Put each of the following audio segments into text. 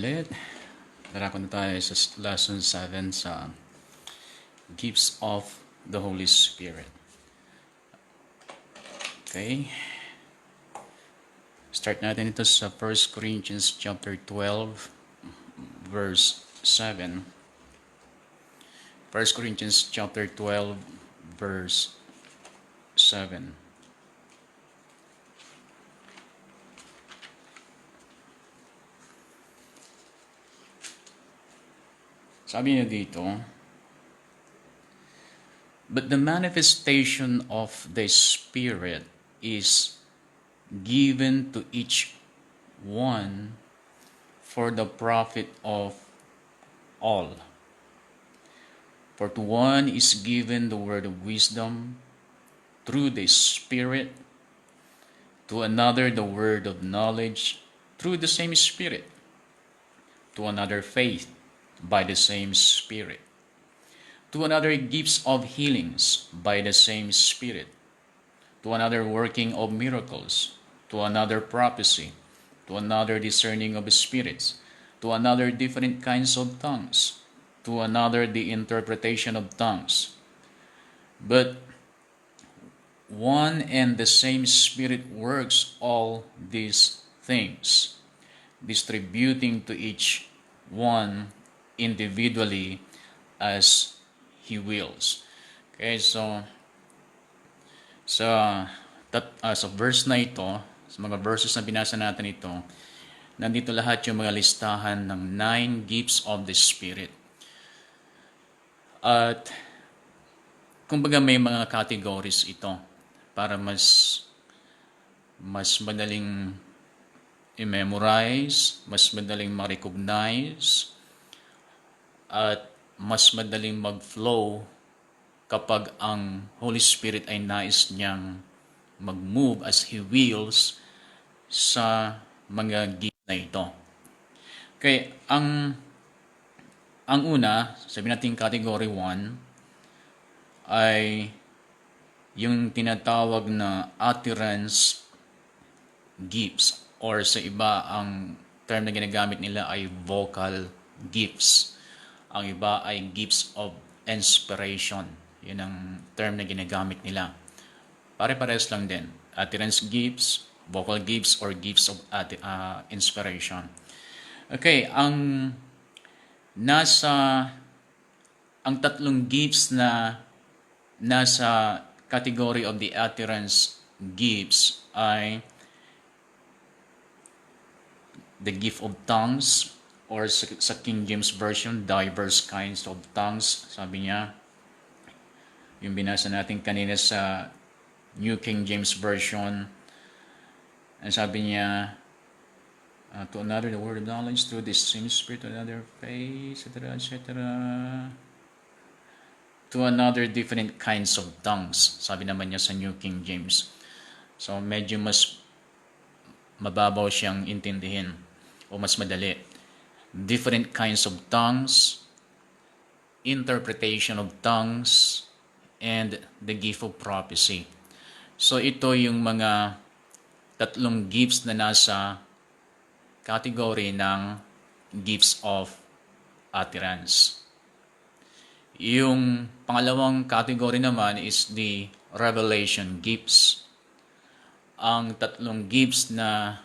ulit. Darako na tayo sa lesson 7 sa gifts of the Holy Spirit. Okay. Start natin ito sa 1 Corinthians chapter 12 verse 7. 1 Corinthians chapter 12 verse 7. Sabi niya dito, but the manifestation of the Spirit is given to each one for the profit of all. For to one is given the word of wisdom through the Spirit, to another the word of knowledge through the same Spirit, to another faith by the same Spirit, to another gifts of healings by the same Spirit, to another working of miracles, to another prophecy, to another discerning of spirits, to another different kinds of tongues, to another the interpretation of tongues. But one and the same Spirit works all these things, distributing to each one individually as He wills. Okay, so sa verse na ito, sa mga verses na binasa natin ito, nandito lahat yung mga listahan ng 9 gifts of the Spirit. At kumbaga may mga categories ito para mas madaling i-memorize, mas madaling ma-recognize, at mas madaling mag-flow kapag ang Holy Spirit ay nais niyang mag-move as He wills sa mga gifts na ito. Okay, ang una, sabi natin category 1, ay yung tinatawag na utterance gifts, or sa iba, ang term na ginagamit nila ay vocal gifts. Ang iba ay gifts of inspiration. Yun ang term na ginagamit nila. Pare-pares lang din. Utterance gifts, vocal gifts, or gifts of inspiration. Okay, ang tatlong gifts na nasa category of the utterance gifts ay the gift of tongues, or sa King James Version, diverse kinds of tongues, sabi niya. Yung binasa natin kanina sa New King James Version, and sabi niya, to another the word of knowledge through the same Spirit, to another faith, etc., etc., to another different kinds of tongues, sabi naman niya sa New King James. So medyo mas mababaw siyang intindihin, o mas madali. Different kinds of tongues, interpretation of tongues, and the gift of prophecy. So ito yung mga tatlong gifts na nasa category ng gifts of utterance. Yung pangalawang category naman is the revelation gifts. Ang tatlong gifts na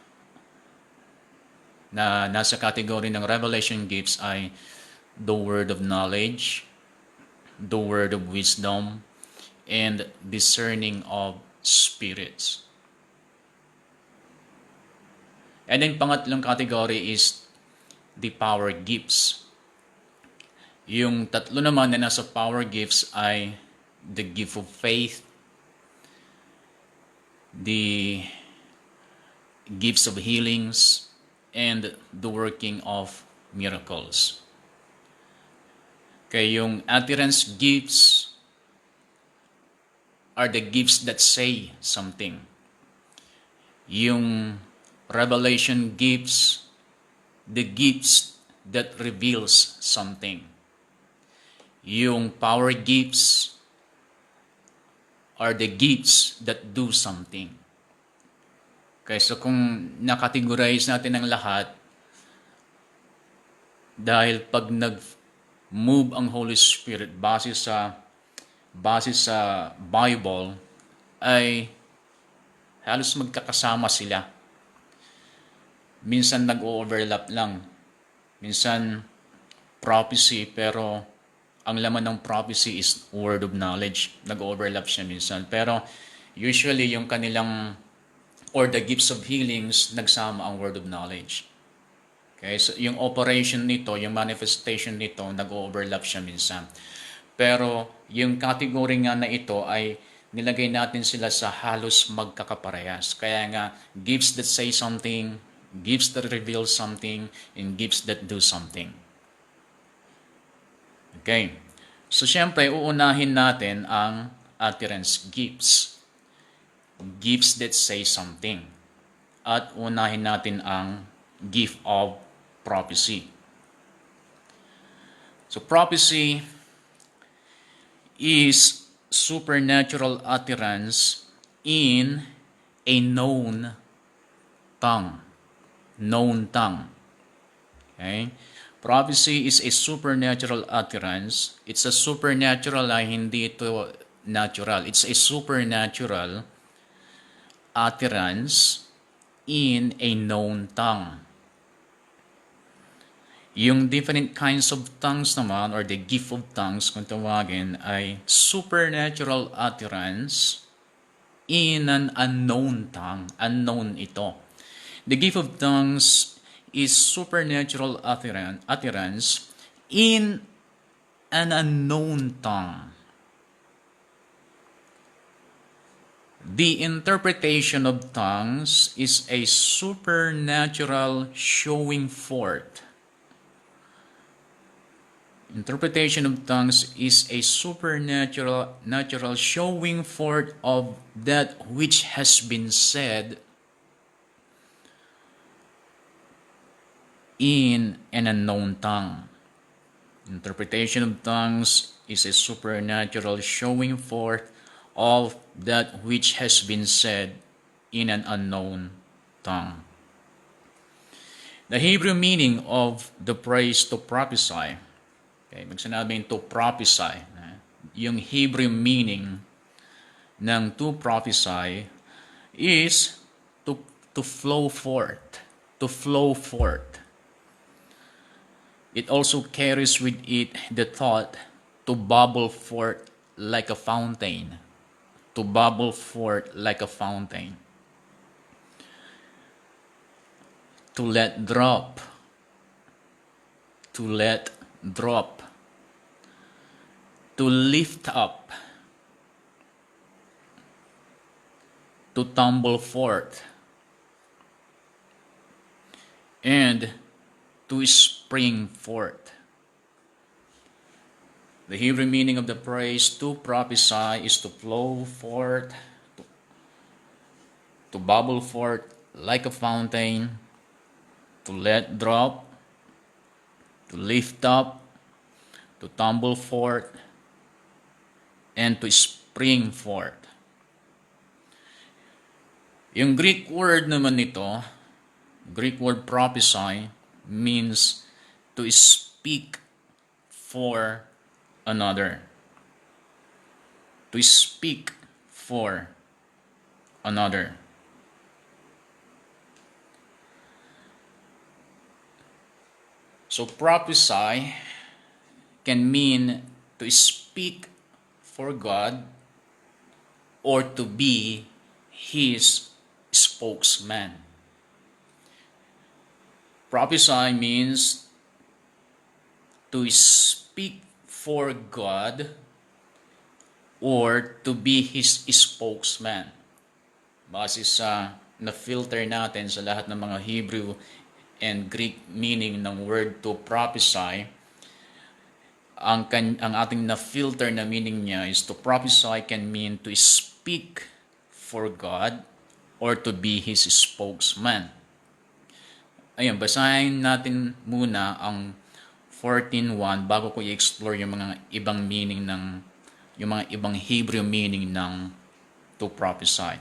nasa category ng revelation gifts ay the word of knowledge, the word of wisdom, and discerning of spirits. And then pangatlong category is the power gifts. Yung tatlo naman na nasa power gifts ay the gift of faith, the gifts of healings, and the working of miracles. Okay, yung utterance gifts are the gifts that say something. Yung revelation gifts, the gifts that reveals something. Yung power gifts are the gifts that do something. Okay, so kung nakategorize natin ang lahat, Dahil pag nag-move ang Holy Spirit base sa Bible, ay halos magkakasama sila. Minsan nag-overlap lang. Minsan prophecy, pero ang laman ng prophecy is word of knowledge. Nag-overlap siya minsan. Pero usually yung kanilang or the gifts of healings, nagsama ang word of knowledge. Okay, so yung operation nito, yung manifestation nito, nag-overlap siya minsan. Pero yung category nga na ito ay nilagay natin sila sa halos magkakaparehas. Kaya nga, gifts that say something, gifts that reveal something, and gifts that do something. Okay. So, syempre, uunahin natin ang utterance gifts. Gifts that say something. At unahin natin ang gift of prophecy. So, prophecy is supernatural utterance in a known tongue. Known tongue. Okay? Prophecy is a supernatural utterance. It's a supernatural, hindi ito natural. It's a supernatural utterance in a known tongue. Yung different kinds of tongues naman, or the gift of tongues kung tawagin, ay supernatural utterance in an unknown tongue. Unknown ito. The gift of tongues is supernatural utterance in an unknown tongue. The interpretation of tongues is a supernatural showing forth. Interpretation of tongues is a supernatural showing forth of that which has been said in an unknown tongue. Interpretation of tongues is a supernatural showing forth of that which has been said in an unknown tongue. The Hebrew meaning of the phrase to prophesy. Okay, pag sinabing to prophesy, yung Hebrew meaning ng to prophesy is to flow forth. To flow forth. It also carries with it the thought to bubble forth like a fountain. To bubble forth like a fountain. To let drop. To let drop. To lift up. To tumble forth. And to spring forth. The Hebrew meaning of the phrase to prophesy is to flow forth, to bubble forth like a fountain, to let drop, to lift up, to tumble forth, and to spring forth. Yung Greek word naman nito, Greek word prophesy, means to speak for another. To speak for another. So prophesy can mean to speak for God or to be His spokesman. Prophesy means to speak for God or to be His spokesman. Base sa na-filter natin sa lahat ng mga Hebrew and Greek meaning ng word to prophesy, ang ating na-filter na meaning niya is to prophesy can mean to speak for God or to be His spokesman. Ayun, basahin natin muna ang 14:1 bago ko i-explore yung mga ibang meaning yung mga ibang Hebrew meaning ng to prophesy.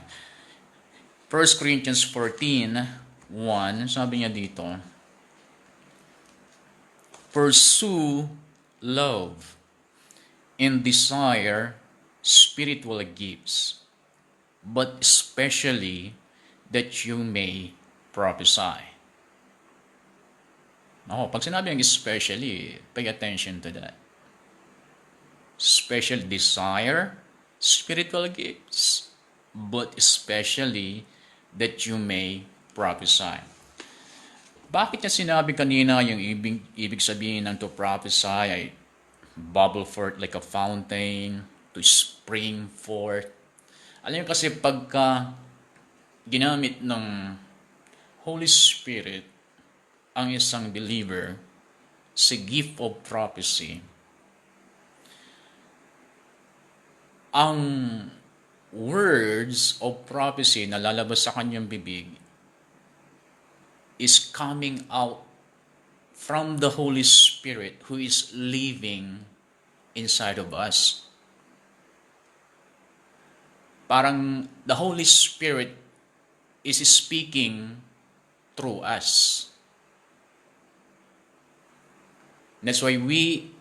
1 Corinthians 14:1, sabi niya dito, Pursue love and desire spiritual gifts, but especially that you may prophesy. Pag sinabi ng especially, pay attention to that. Special desire spiritual gifts, but especially that you may prophesy. Bakit niya sinabi kanina yung ibig sabihin ng to prophesy ay bubble forth like a fountain, to spring forth? Alam niyo kasi pagka ginamit ng Holy Spirit ang isang believer sa gift of prophecy, ang words of prophecy na lalabas sa kanyang bibig is coming out from the Holy Spirit who is living inside of us. Parang the Holy Spirit is speaking through us. That's why we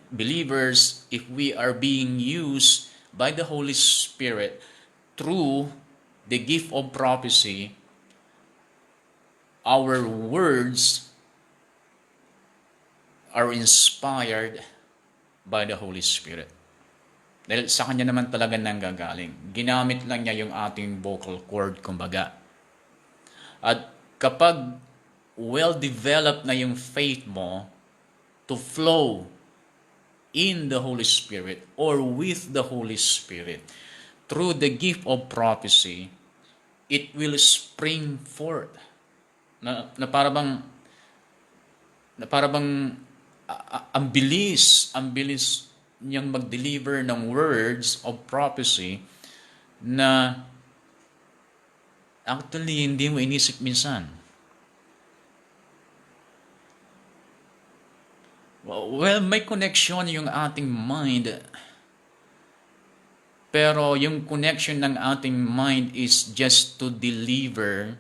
believers, if we are being used by the Holy Spirit through the gift of prophecy, our words are inspired by the Holy Spirit. Dahil sa Kanya naman talaga nanggagaling. Ginamit lang niya yung ating vocal cord, kumbaga. At kapag well-developed na yung faith mo to flow in the Holy Spirit or with the Holy Spirit through the gift of prophecy, it will spring forth. Na para bang ang bilis niyang mag-deliver ng words of prophecy na actually hindi mo inisip minsan. Well, may connection yung ating mind, pero yung connection ng ating mind is just to deliver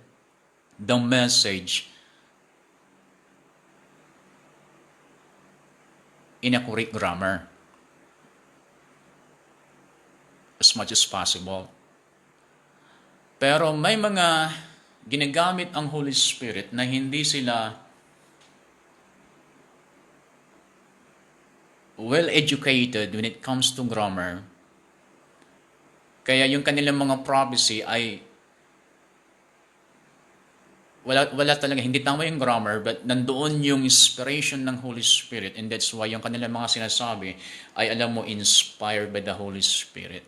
the message in a correct grammar as much as possible. Pero may mga ginagamit ang Holy Spirit na hindi sila well-educated when it comes to grammar. Kaya yung kanilang mga prophecy ay wala talaga, hindi tama yung grammar, but nandoon yung inspiration ng Holy Spirit, and that's why yung kanilang mga sinasabi ay alam mo, inspired by the Holy Spirit.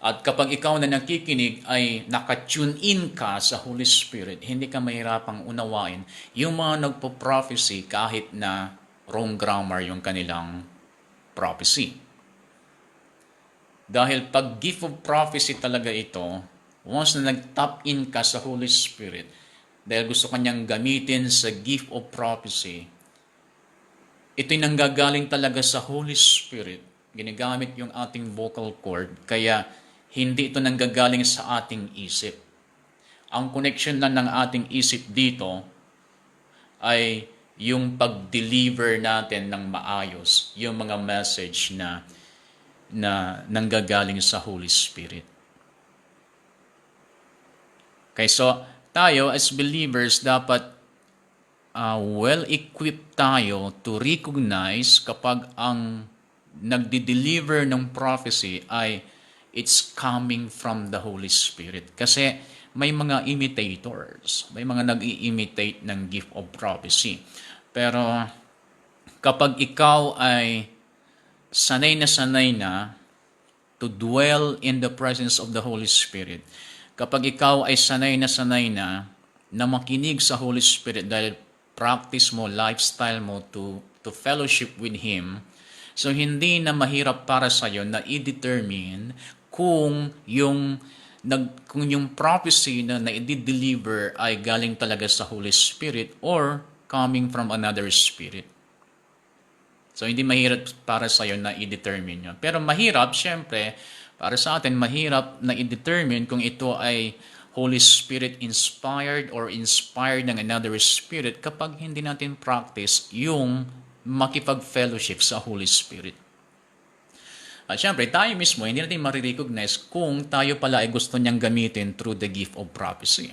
At kapag ikaw na nakikinig ay nakatune in ka sa Holy Spirit, hindi ka mahirapang unawain yung mga nagpo-prophecy kahit na wrong grammar yung kanilang prophecy. Dahil pag gift of prophecy talaga ito, once na nag-tap in ka sa Holy Spirit, dahil gusto kanyang gamitin sa gift of prophecy, ito'y nanggagaling talaga sa Holy Spirit. Ginagamit yung ating vocal cord, kaya hindi ito nanggagaling sa ating isip. Ang connection lang ng ating isip dito ay yung pag-deliver natin ng maayos, yung mga message na nanggagaling sa Holy Spirit. Okay, so tayo as believers dapat well-equipped tayo to recognize kapag ang nagdi-deliver ng prophecy ay it's coming from the Holy Spirit. Kasi may mga imitators, may mga nag-i-imitate ng gift of prophecy. Pero kapag ikaw ay sanay na to dwell in the presence of the Holy Spirit, kapag ikaw ay sanay na makinig sa Holy Spirit dahil practice mo, lifestyle mo to fellowship with Him, so hindi na mahirap para sa iyo na i-determine kung yung prophecy na i-deliver ay galing talaga sa Holy Spirit or coming from another spirit. So hindi mahirap para sa iyo na i-determine yun. Pero mahirap, syempre, para sa atin, mahirap na i-determine kung ito ay Holy Spirit inspired or inspired ng another spirit kapag hindi natin practice yung makipag-fellowship sa Holy Spirit. At syempre, tayo mismo, hindi natin marirecognize kung tayo pala ay gusto niyang gamitin through the gift of prophecy.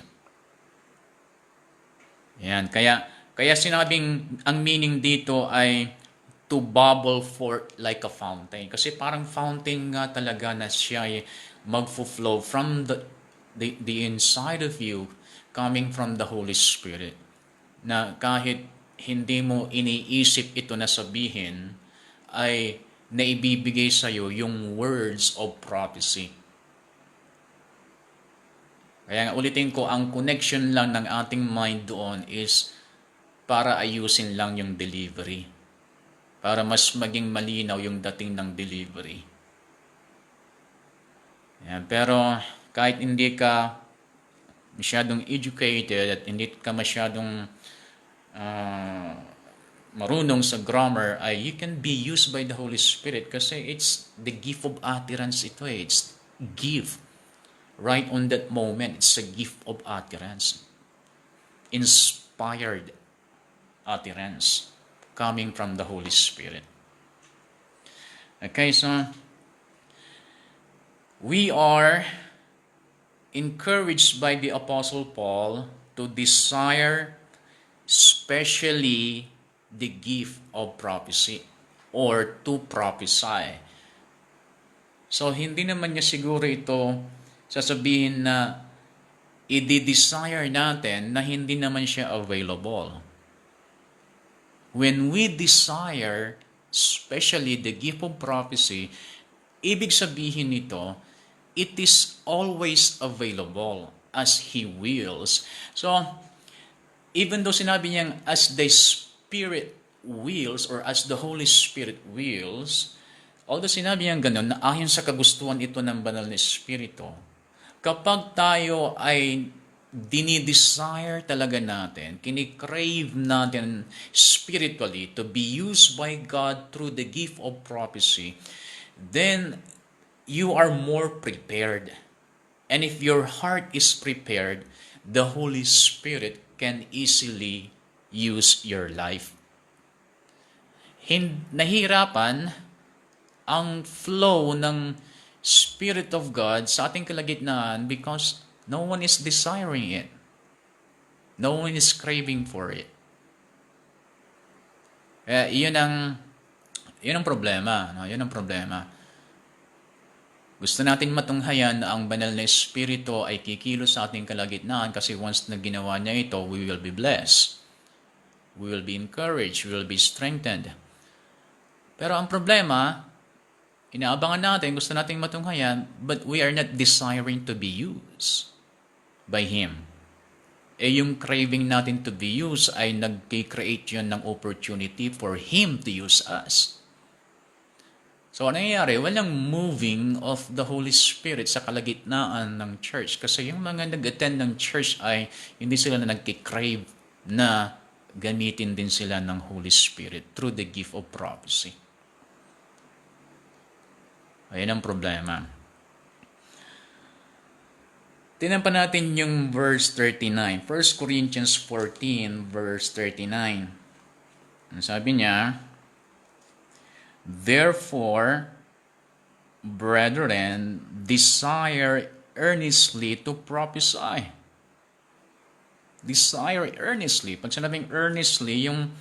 Yan, kaya sinabing ang meaning dito ay to bubble forth like a fountain. Kasi parang fountain nga talaga na siya ay magfo-flow from the inside of you coming from the Holy Spirit. Na kahit hindi mo iniisip ito na sabihin, ay naibibigay sa iyo yung words of prophecy. Kaya ulitin ko, ang connection lang ng ating mind doon is para ayusin lang yung delivery. Para mas maging malinaw yung dating ng delivery. Yan, pero kahit hindi ka masyadong educated at hindi ka masyadong marunong sa grammar, ay you can be used by the Holy Spirit kasi it's the gift of utterance ito eh. It's gift. Right on that moment, it's a gift of utterance. Inspired utterance coming from the Holy Spirit. Okay, so we are encouraged by the Apostle Paul to desire especially the gift of prophecy or to prophesy. So, hindi naman niya siguro ito sasabihin na i-desire natin na hindi naman siya available. When we desire, especially the gift of prophecy, ibig sabihin nito, it is always available as He wills. So, even though sinabi niyang as the Spirit wills or as the Holy Spirit wills, although sinabi niyang ganun, na ayon sa kagustuhan ito ng banal na Espiritu, kapag tayo ay dinidesire talaga natin, kinikrave natin spiritually to be used by God through the gift of prophecy, then you are more prepared. And if your heart is prepared, the Holy Spirit can easily use your life. Nahihirapan ang flow ng Spirit of God sa ating kalagitnaan because no one is desiring it. No one is craving for it. Yun ang problema. No? Yun ang problema. Gusto natin matunghayan na ang banal na Espiritu ay kikilos sa ating kalagitnaan kasi once na ginawa niya ito, we will be blessed. We will be encouraged. We will be strengthened. Pero ang problema, inaabangan natin, gusto nating matunghayan, but we are not desiring to be used by Him. Yung craving natin to be used ay nag-create yun ng opportunity for Him to use us. So, ano nangyayari? Walang moving of the Holy Spirit sa kalagitnaan ng church. Kasi yung mga nag-attend ng church ay hindi sila na nag-crave na gamitin din sila ng Holy Spirit through the gift of prophecy. Ayan ang problema. Tingnan pa natin yung verse 39. 1 Corinthians 14, verse 39. Ang sabi niya, therefore, brethren, desire earnestly to prophesy. Desire earnestly. Pag sinabing earnestly, yung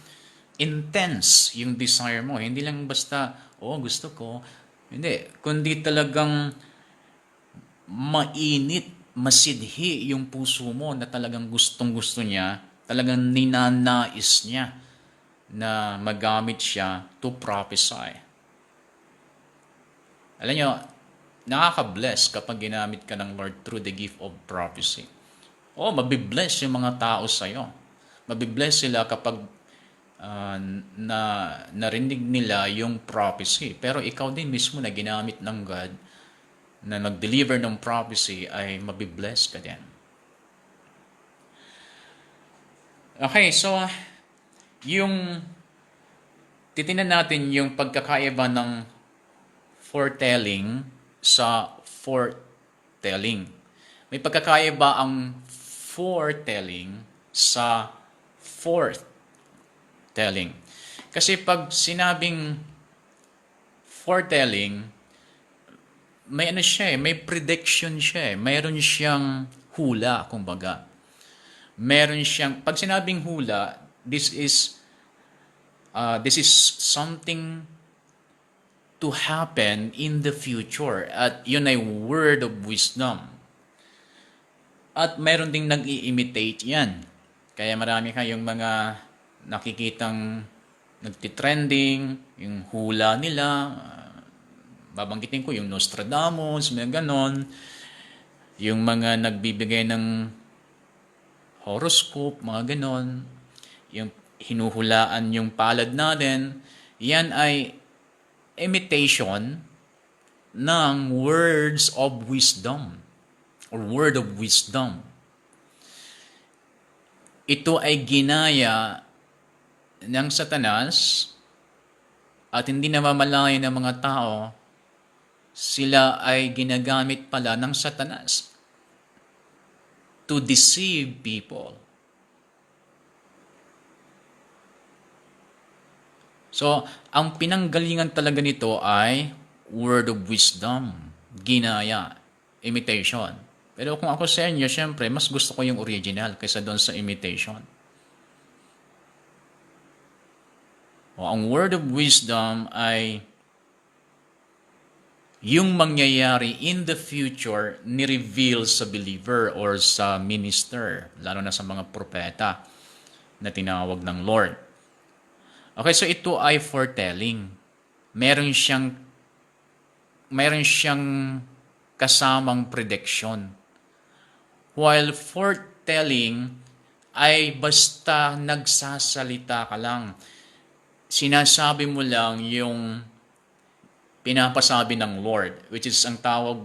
intense yung desire mo. Hindi lang basta, gusto ko. Hindi. Kundi talagang mainit, masidhi yung puso mo na talagang gustong-gusto niya, talagang ninanais niya na magamit siya to prophesy. Alam nyo, nakaka-bless kapag ginamit ka ng Lord through the gift of prophecy. Mabibless yung mga tao sa'yo. Mabibless sila kapag narinig nila yung prophecy. Pero ikaw din mismo na ginamit ng God na nag-deliver ng prophecy ay mabibless ka din. Okay, so yung titingnan natin yung pagkakaiba ng foretelling sa foretelling. May pagkakaiba ang foretelling sa forthtelling. Kasi pag sinabing foretelling, may ano siya may prediction siya mayroon siyang hula, kumbaga. Meron siyang, pag sinabing hula, this is something to happen in the future. At yun ay word of wisdom. At meron ding nag-i-imitate yan. Kaya marami kayong mga nakikitang nagtitrending, yung hula nila, babanggitin ko yung Nostradamus, mga ganon, yung mga nagbibigay ng horoscope, mga ganon, yung hinuhulaan yung palad natin, yan ay imitation ng words of wisdom or word of wisdom. Ito ay ginaya ng Satanas at hindi namamalayan ng mga tao, sila ay ginagamit pala ng Satanas to deceive people. So, ang pinanggalingan talaga nito ay word of wisdom, ginaya, imitation. Pero kung ako sa inyo, syempre, mas gusto ko yung original kaysa doon sa imitation. O, ang word of wisdom ay yung mangyayari in the future ni-reveal sa believer or sa minister, lalo na sa mga propeta na tinawag ng Lord. Okay, so ito ay foretelling. Meron siyang kasamang prediction. While foretelling ay basta nagsasalita ka lang. Sinasabi mo lang yung pinapasabi ng Lord, which is ang tawag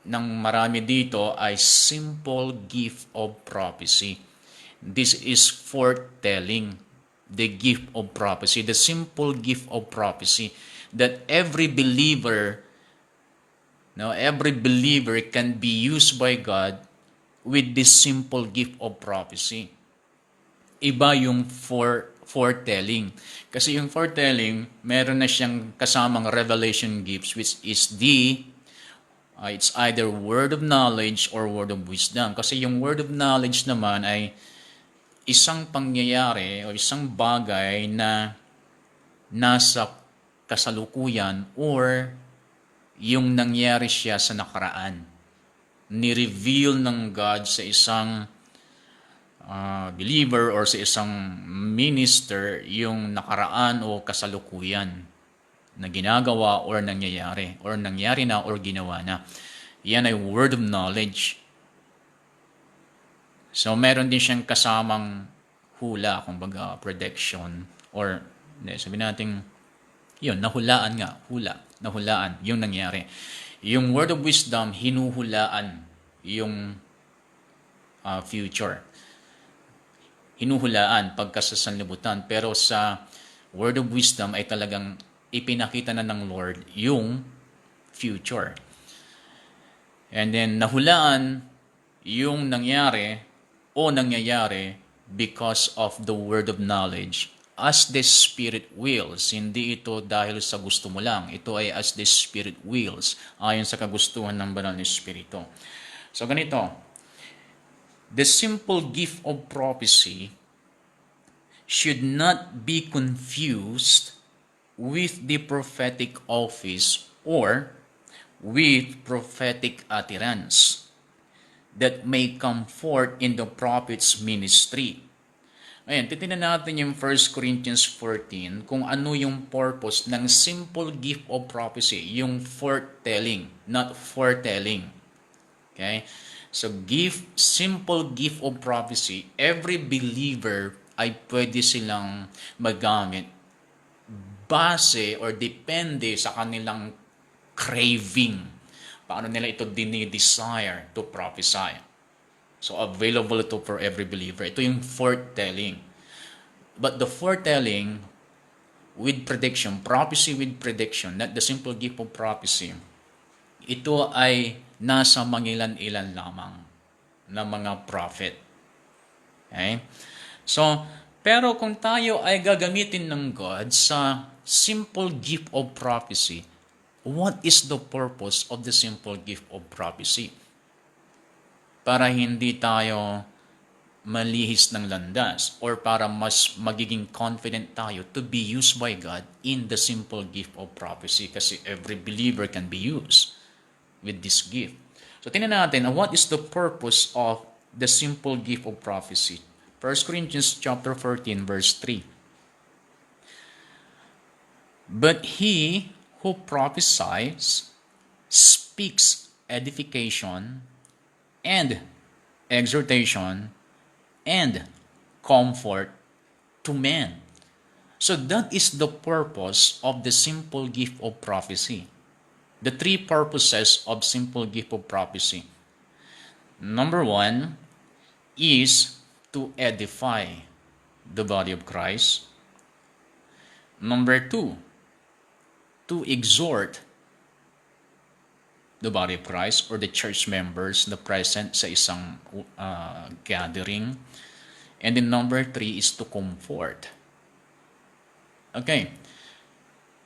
ng marami dito ay simple gift of prophecy. This is foretelling. The gift of prophecy, the simple gift of prophecy that every believer can be used by God with this simple gift of prophecy. Iba yung foretelling. Kasi yung foretelling, meron na siyang kasamang revelation gifts, which is it's either word of knowledge or word of wisdom. Kasi yung word of knowledge naman ay isang pangyayari o isang bagay na nasa kasalukuyan or yung nangyari siya sa nakaraan. Ni-reveal ng God sa isang believer or sa isang minister yung nakaraan o kasalukuyan na ginagawa or nangyayari or nangyari na or ginawa na. Yan ay word of knowledge. So, meron din siyang kasamang hula, kumbaga, prediction, or, sabihin natin, yun, nahulaan nga, nahulaan, yung nangyari. Yung word of wisdom, hinuhulaan yung future. Hinuhulaan pagkasasanlibutan, pero sa word of wisdom ay talagang ipinakita na ng Lord yung future. And then, nahulaan yung nangyari, o nangyayari because of the word of knowledge as the Spirit wills. Hindi ito dahil sa gusto mo lang. Ito ay as the Spirit wills, ayon sa kagustuhan ng Banal na Espiritu. So ganito, the simple gift of prophecy should not be confused with the prophetic office or with prophetic utterance that may come forth in the prophet's ministry. Ayan, titignan natin yung 1 Corinthians 14 kung ano yung purpose ng simple gift of prophecy, yung foretelling, not foretelling. Okay? So, simple gift of prophecy, every believer ay pwede silang magamit base or depende sa kanilang craving. Paano nila ito dinidesire to prophesy. So, available ito for every believer. Ito yung foretelling. But the foretelling with prediction, prophecy with prediction, not the simple gift of prophecy, ito ay nasa mangilan-ilan lamang. ng mga prophet. Okay? So, pero kung tayo ay gagamitin ng God sa simple gift of prophecy, what is the purpose of the simple gift of prophecy? Para hindi tayo malihis ng landas or para mas magiging confident tayo to be used by God in the simple gift of prophecy kasi every believer can be used with this gift. So tingnan natin, what is the purpose of the simple gift of prophecy? 1 Corinthians chapter 14 verse 3. But he who prophesies speaks edification and exhortation and comfort to men. So that is the purpose of the simple gift of prophecy. The three purposes of simple gift of prophecy. Number one is to edify the body of Christ. Number two, to exhort the body of Christ or the church members na present sa isang gathering. And then number three is to comfort. Okay.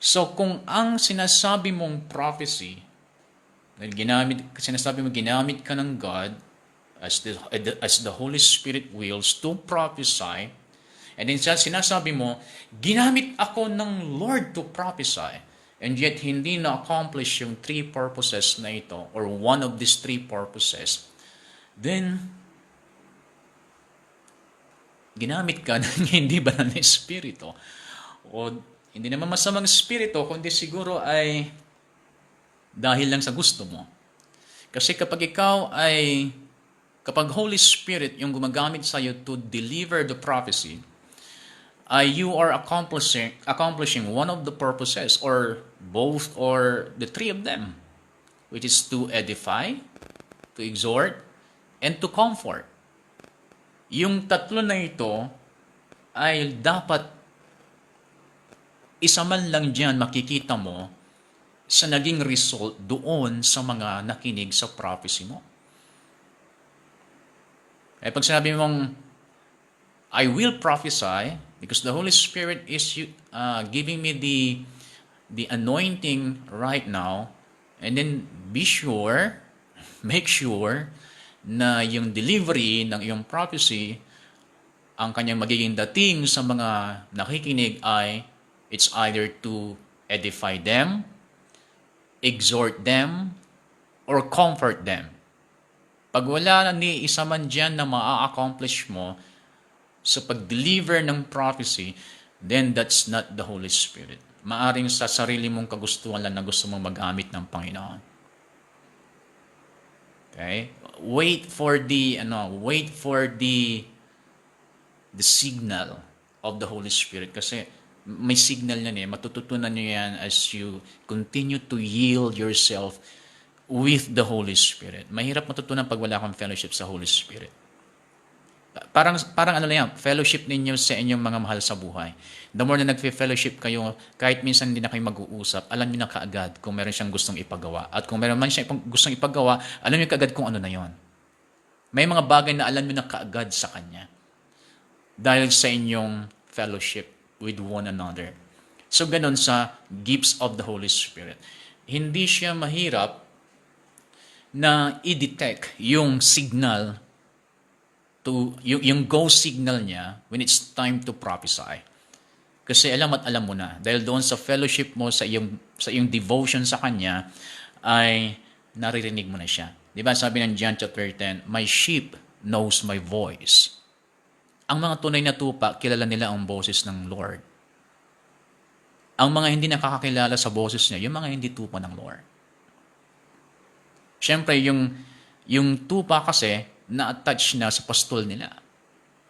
So kung ang sinasabi mong prophecy, sinasabi mo ginamit ka ng God as the Holy Spirit wills to prophesy, and then sinasabi mo, ginamit ako ng Lord to prophesy, and yet hindi na-accomplish yung three purposes na ito, or one of these three purposes, then ginamit ka ng hindi banal na espiritu. O hindi naman masamang espiritu, kundi siguro ay dahil lang sa gusto mo. Kasi kapag Holy Spirit yung gumagamit sa iyo to deliver the prophecy, you are accomplishing one of the purposes or both or the three of them, which is to edify, to exhort, and to comfort. Yung tatlo na ito ay dapat isa man lang dyan makikita mo sa naging result doon sa mga nakinig sa prophecy mo. Pag sinabi mong, I will prophesy because the Holy Spirit is giving me the anointing right now, and then make sure na yung delivery ng iyong prophecy, ang kanyang magiging dating sa mga nakikinig ay it's either to edify them, exhort them, or comfort them. Pag wala ni isa man dyan na maa-accomplish mo sa pag-deliver ng prophecy, then that's not the Holy Spirit. Maaring sa sarili mong kagustuhan lang na gusto mong mag-amit ng Panginoon. Okay? Wait for the signal of the Holy Spirit kasi may signal yan matututunan nyo yan as you continue to yield yourself with the Holy Spirit. Mahirap matutunan pag wala kang fellowship sa Holy Spirit. Parang ano lang yan, fellowship ninyo sa inyong mga mahal sa buhay. The more na nag-fellowship kayo, kahit minsan hindi na kayo mag-uusap, alam niyo na kaagad kung meron siyang gustong ipagawa. At kung meron man siyang gustong ipagawa, alam niyo kaagad kung ano na yon. May mga bagay na alam niyo na kaagad sa Kanya. Dahil sa inyong fellowship with one another. So, ganun sa gifts of the Holy Spirit. Hindi siya mahirap na i-detect yung signal yung go signal niya when it's time to prophesy. Kasi alam mo na. Dahil doon sa fellowship mo, sa iyong devotion sa Kanya, ay naririnig mo na siya. Diba sabi ng John chapter 10, my sheep knows my voice. Ang mga tunay na tupa, kilala nila ang boses ng Lord. Ang mga hindi nakakakilala sa boses niya, yung mga hindi tupa ng Lord. Siyempre, yung tupa kasi, na-attach na sa pastol nila.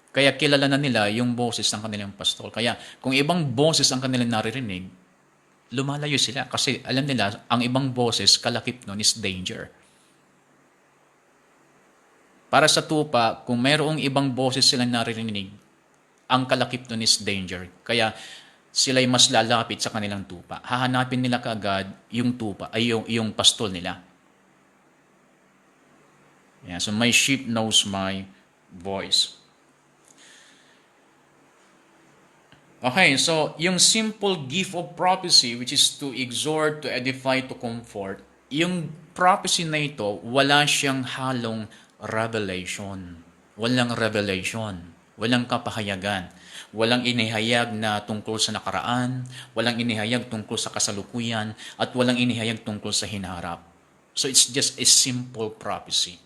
Kaya kilala na nila yung boses ng kanilang pastol. Kaya kung ibang boses ang kanilang naririnig, lumalayo sila. Kasi alam nila, ang ibang boses, kalakip nun is danger. Para sa tupa, kung mayroong ibang boses silang naririnig, ang kalakip nun is danger. Kaya sila'y mas lalapit sa kanilang tupa. Hahanapin nila kaagad yung tupa, ay yung pastol nila. Yeah, so my sheep knows my voice. Okay, so yung simple gift of prophecy, which is to exhort, to edify, to comfort, yung prophecy na ito, wala siyang halong revelation. Walang revelation. Walang kapahayagan. Walang inihayag na tungkol sa nakaraan, walang inihayag tungkol sa kasalukuyan, at walang inihayag tungkol sa hinaharap. So it's just a simple prophecy.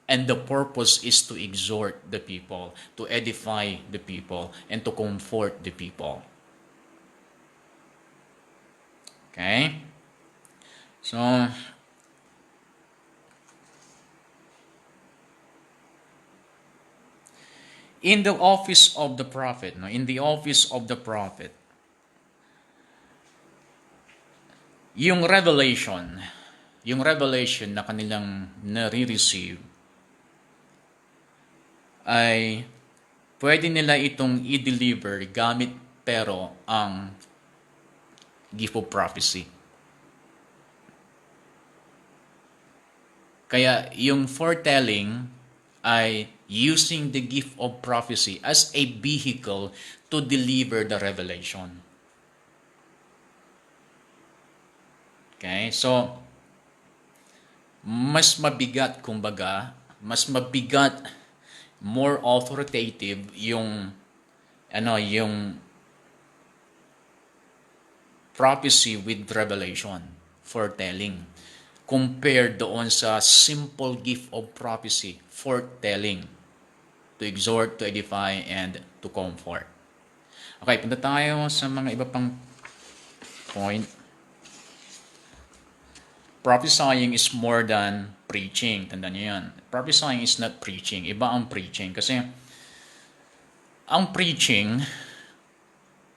And the purpose is to exhort the people, to edify the people, and to comfort the people. Okay? So, in the office of the prophet, no, in the office of the prophet, yung revelation na kanilang nare-receive ay pwede nila itong i-deliver gamit pero ang gift of prophecy. Kaya yung foretelling ay using the gift of prophecy as a vehicle to deliver the revelation. Okay? So, mas mabigat, kumbaga, more authoritative yung prophecy with revelation, foretelling, compared doon sa simple gift of prophecy, foretelling, to exhort, to edify, and to comfort. Okay, punta tayo sa mga iba pang point. Prophesying is more than preaching. Tandaan niyo yan. Prophesying is not preaching. Iba ang preaching. Kasi ang preaching,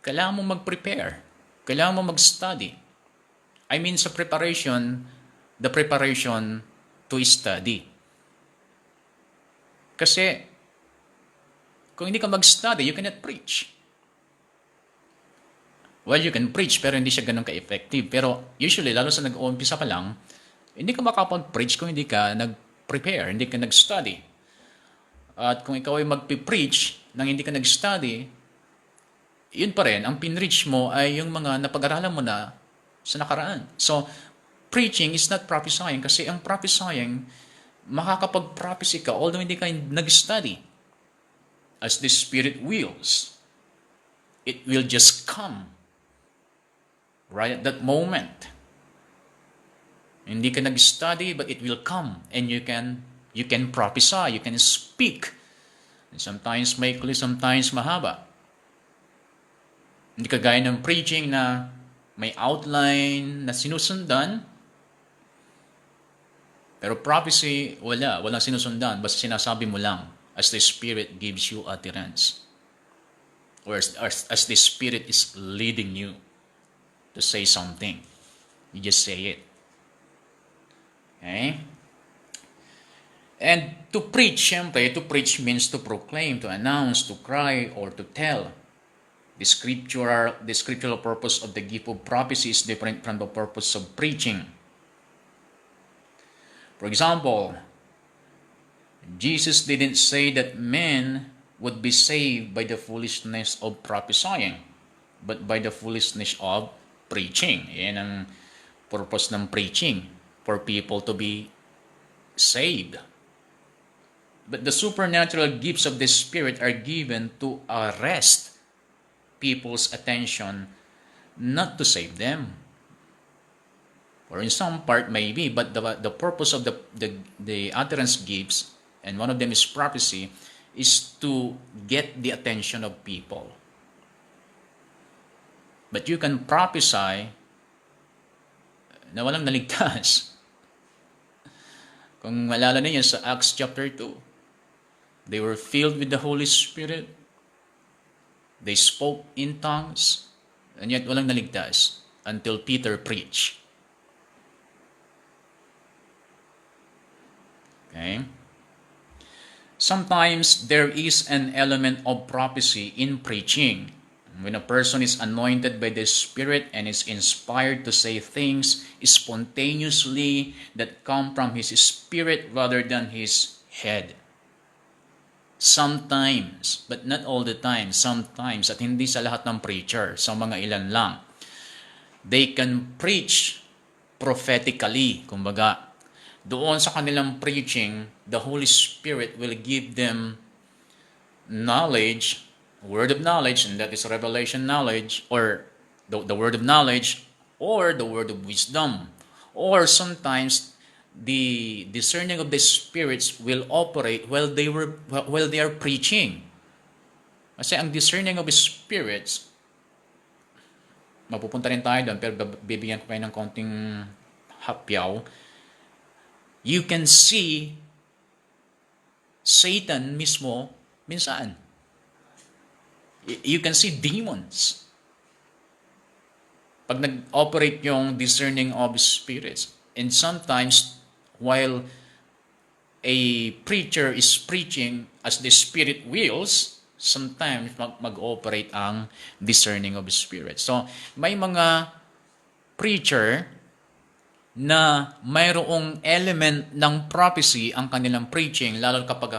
kailangan mo mag-prepare. Kailangan mo mag-study. I mean sa preparation, the preparation to study. Kasi kung hindi ka mag-study, you cannot preach. Well, you can preach pero hindi siya ganun ka-effective. Pero usually, lalo sa nag-uumpisa pa lang, hindi ka makapag-preach kung hindi ka nag-prepare, hindi ka nag-study. At kung ikaw ay mag-preach nang hindi ka nag-study, yun pa rin, ang pinreach mo ay yung mga napag-aralan mo na sa nakaraan. So, preaching is not prophesying kasi ang prophesying, makakapag-prophecy ka although hindi ka nag-study. As the Spirit wills, it will just come right at that moment. Hindi ka nag-study, but it will come, and you can prophesy, you can speak. And sometimes maikli, sometimes mahaba. Hindi kagaya ng preaching na may outline na sinusundan, pero prophecy, walang sinusundan, basta sinasabi mo lang as the Spirit gives you utterance. Or as the Spirit is leading you to say something. You just say it. Okay? And to preach, syempre, to preach means to proclaim, to announce, to cry, or to tell. The scriptural purpose of the gift of prophecy is different from the purpose of preaching. For example, Jesus didn't say that men would be saved by the foolishness of prophesying, but by the foolishness of preaching. Yan ang purpose ng preaching, for people to be saved. But the supernatural gifts of the Spirit are given to arrest people's attention, not to save them. Or in some part maybe, but the purpose of the utterance gifts, and one of them is prophecy, is to get the attention of people. But you can prophesy na walang naligtas. Kung malala niyo sa Acts chapter 2, they were filled with the Holy Spirit. They spoke in tongues, and yet walang naligtas until Peter preached. Okay? Sometimes there is an element of prophecy in preaching. When a person is anointed by the Spirit and is inspired to say things spontaneously that come from his spirit rather than his head. Sometimes, but not all the time, sometimes, at hindi sa lahat ng preacher, sa mga ilan lang, they can preach prophetically. Kumbaga, doon sa kanilang preaching, the Holy Spirit will give them knowledge, word of knowledge, and that is revelation knowledge, or the word of knowledge, or the word of wisdom. Or sometimes, the discerning of the spirits will operate while they are preaching. Kasi ang discerning of the spirits, mapupunta rin tayo doon, pero bibigyan ko kayo ng konting hapyaw. You can see Satan mismo minsan. You can see demons pag nag-operate yung discerning of spirits. And sometimes, while a preacher is preaching as the Spirit wills, sometimes mag-operate ang discerning of spirits. So, may mga preacher na mayroong element ng prophecy ang kanilang preaching, lalo kapag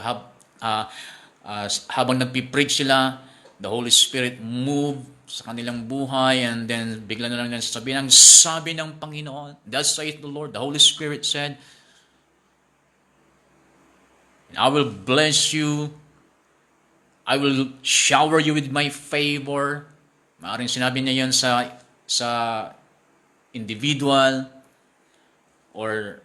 habang nagpipreach sila, the Holy Spirit move sa kanilang buhay, and then bigla na lang sabihin ang sabi ng Panginoon, thus saith the Lord, the Holy Spirit said, I will bless you, I will shower you with my favor. Maaaring sinabi niya yun sa individual or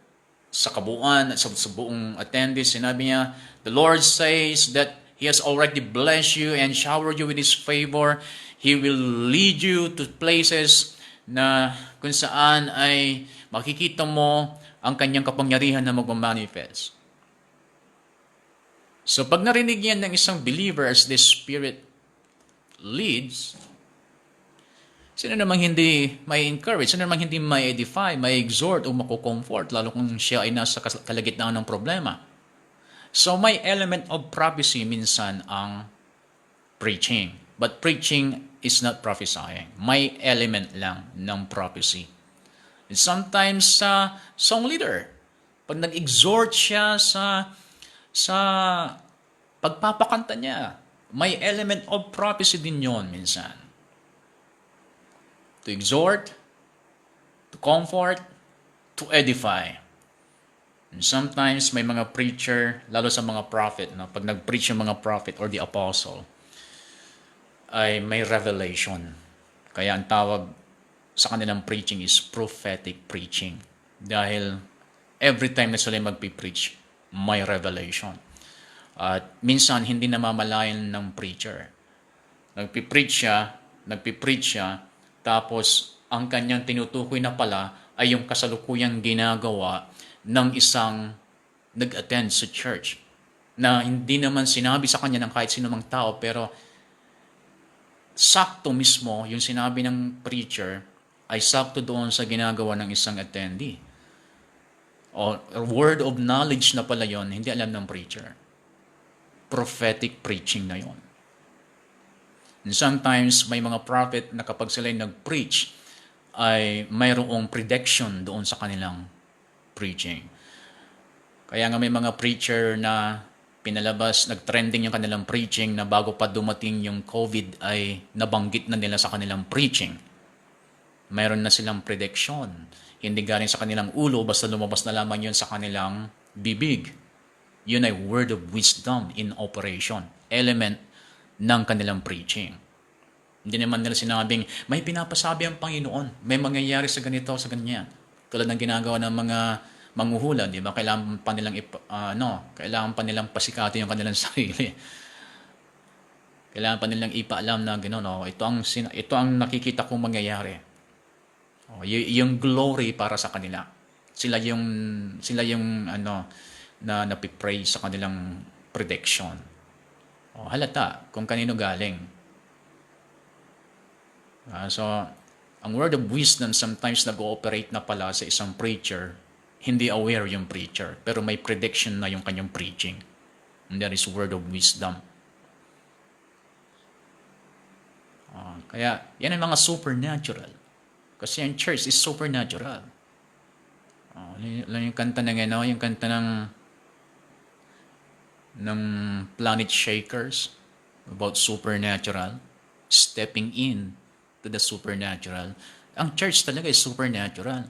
sa kabuuan, sa buong attendee. Sinabi niya, the Lord says that He has already blessed you and showered you with His favor. He will lead you to places na kung saan ay makikita mo ang kanyang kapangyarihan na magmamanifest. So pag narinig yan ng isang believer as the Spirit leads, sino namang hindi may encourage, sino namang hindi may edify, may exhort o mako-comfort, lalo kung siya ay nasa kalagitnaan ng problema. So may element of prophecy minsan ang preaching. But preaching is not prophesying. May element lang ng prophecy. And sometimes sa song leader, pag nag-exhort siya sa pagpapakanta niya, may element of prophecy din yon minsan. To exhort, to comfort, to edify. And sometimes may mga preacher, lalo sa mga prophet, no? Pag nag-preach yung mga prophet or the apostle, ay may revelation. Kaya ang tawag sa kanilang preaching is prophetic preaching. Dahil every time na sila magpipreach, may revelation. At minsan, hindi namamalayan ng preacher. Nagpipreach siya, tapos ang kanyang tinutukoy na pala ay yung kasalukuyang ginagawa ng isang nag-attend sa church na hindi naman sinabi sa kanya ng kahit sino mang tao, pero sakto mismo yung sinabi ng preacher ay sakto doon sa ginagawa ng isang attendee. O word of knowledge na pala yon, hindi alam ng preacher. Prophetic preaching na yon. And sometimes may mga prophet na kapag sila nag-preach ay mayroong prediction doon sa kanilang preaching. Kaya nga may mga preacher na pinalabas, nag-trending yung kanilang preaching na bago pa dumating yung COVID ay nabanggit na nila sa kanilang preaching. Mayroon na silang prediction. Hindi galing sa kanilang ulo, basta lumabas na lamang yun sa kanilang bibig. Yun ay word of wisdom in operation. Element ng kanilang preaching. Hindi naman nila sinabing, may pinapasabi ang Panginoon. May mangyayari sa ganito, sa ganyan. Tulad ng ginagawa ng mga manghuhula, di ba? Kailangan pa nilang pasikatin yung kanilang sarili. Kailangan pa nilang ipaalam na gano'n, ito ang nakikita kong mangyayari. Yung glory para sa kanila. Sila yung na napipray sa kanilang prediction. Halata kung kanino galing. So, ang word of wisdom sometimes nag-ooperate na pala sa isang preacher, hindi aware yung preacher, pero may prediction na yung kanyang preaching. And that is word of wisdom. Kaya, yan ang mga supernatural. Kasi ang church is supernatural. Yung kanta ng yung kanta ng Planet Shakers about supernatural, stepping in to the supernatural. Ang church talaga is supernatural.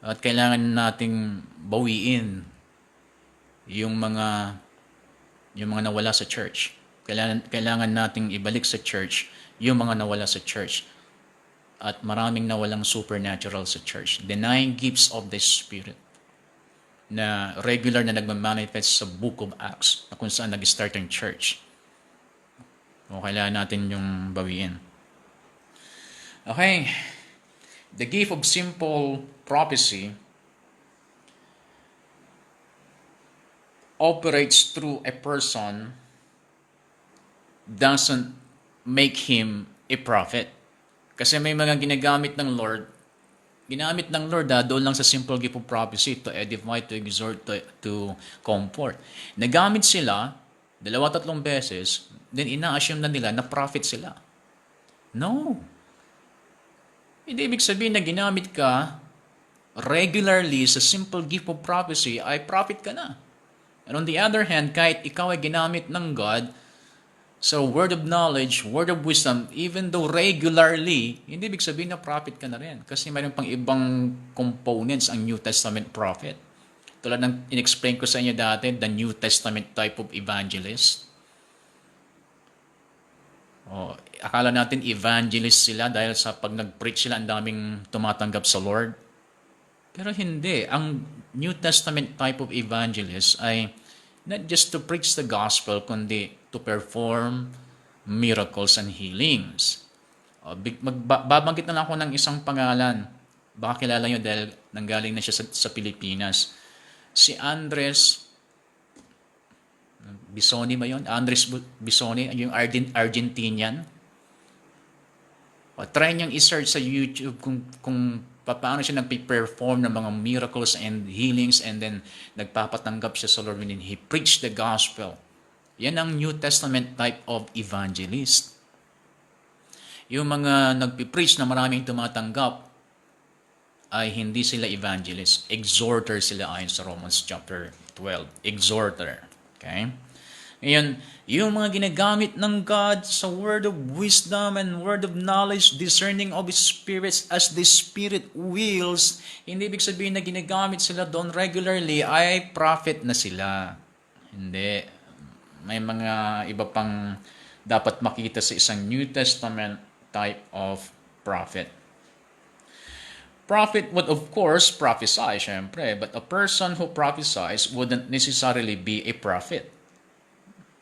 At kailangan nating bawiin yung mga nawala sa church. Kailangan nating ibalik sa church yung mga nawala sa church. At maraming nawalang supernatural sa church. Denying gifts of the Spirit na regular na nagmamanifest sa Book of Acts na kung saan nag-start ang church. O kailangan natin yung bawiin. Okay. The gift of simple prophecy operates through a person doesn't make him a prophet. Kasi may mga ginamit ng Lord doon lang sa simple gift of prophecy to edify, to exhort, to comfort. Nagamit sila 2-3 beses, then ina-assume na nila na prophet sila. No. Hindi ibig sabihin na ginamit ka regularly sa simple gift of prophecy ay prophet ka na. And on the other hand, kahit ikaw ay ginamit ng God sa word of knowledge, word of wisdom, even though regularly, hindi ibig sabihin na prophet ka na rin. Kasi mayroon pang ibang components ang New Testament prophet. Tulad ng in-explain ko sa inyo dati, the New Testament type of evangelist. Akala natin evangelist sila dahil sa pag nag-preach sila, ang daming tumatanggap sa Lord. Pero hindi. Ang New Testament type of evangelist ay not just to preach the gospel, kundi to perform miracles and healings. Babanggit na lang ako ng isang pangalan. Baka kilala nyo dahil nanggaling na siya sa Pilipinas. Si Andres Bisoni ba yun? Andres Bisoni, yung Argentinian. Try niyang i-search sa YouTube kung paano siya nagpe-perform ng mga miracles and healings and then nagpapatanggap siya sa Lord when he preached the gospel. Yan ang New Testament type of evangelist. Yung mga nagpe-preach na maraming tumatanggap ay hindi sila evangelist. Exhorter sila ayon sa Romans chapter 12. Exhorter. Okay? Ngayon, yung mga ginagamit ng God sa word of wisdom and word of knowledge, discerning of His spirits as the Spirit wills, hindi ibig sabihin na ginagamit sila doon regularly ay prophet na sila. Hindi. May mga iba pang dapat makita sa isang New Testament type of prophet. Prophet would of course prophesy, syempre, but a person who prophesies wouldn't necessarily be a prophet.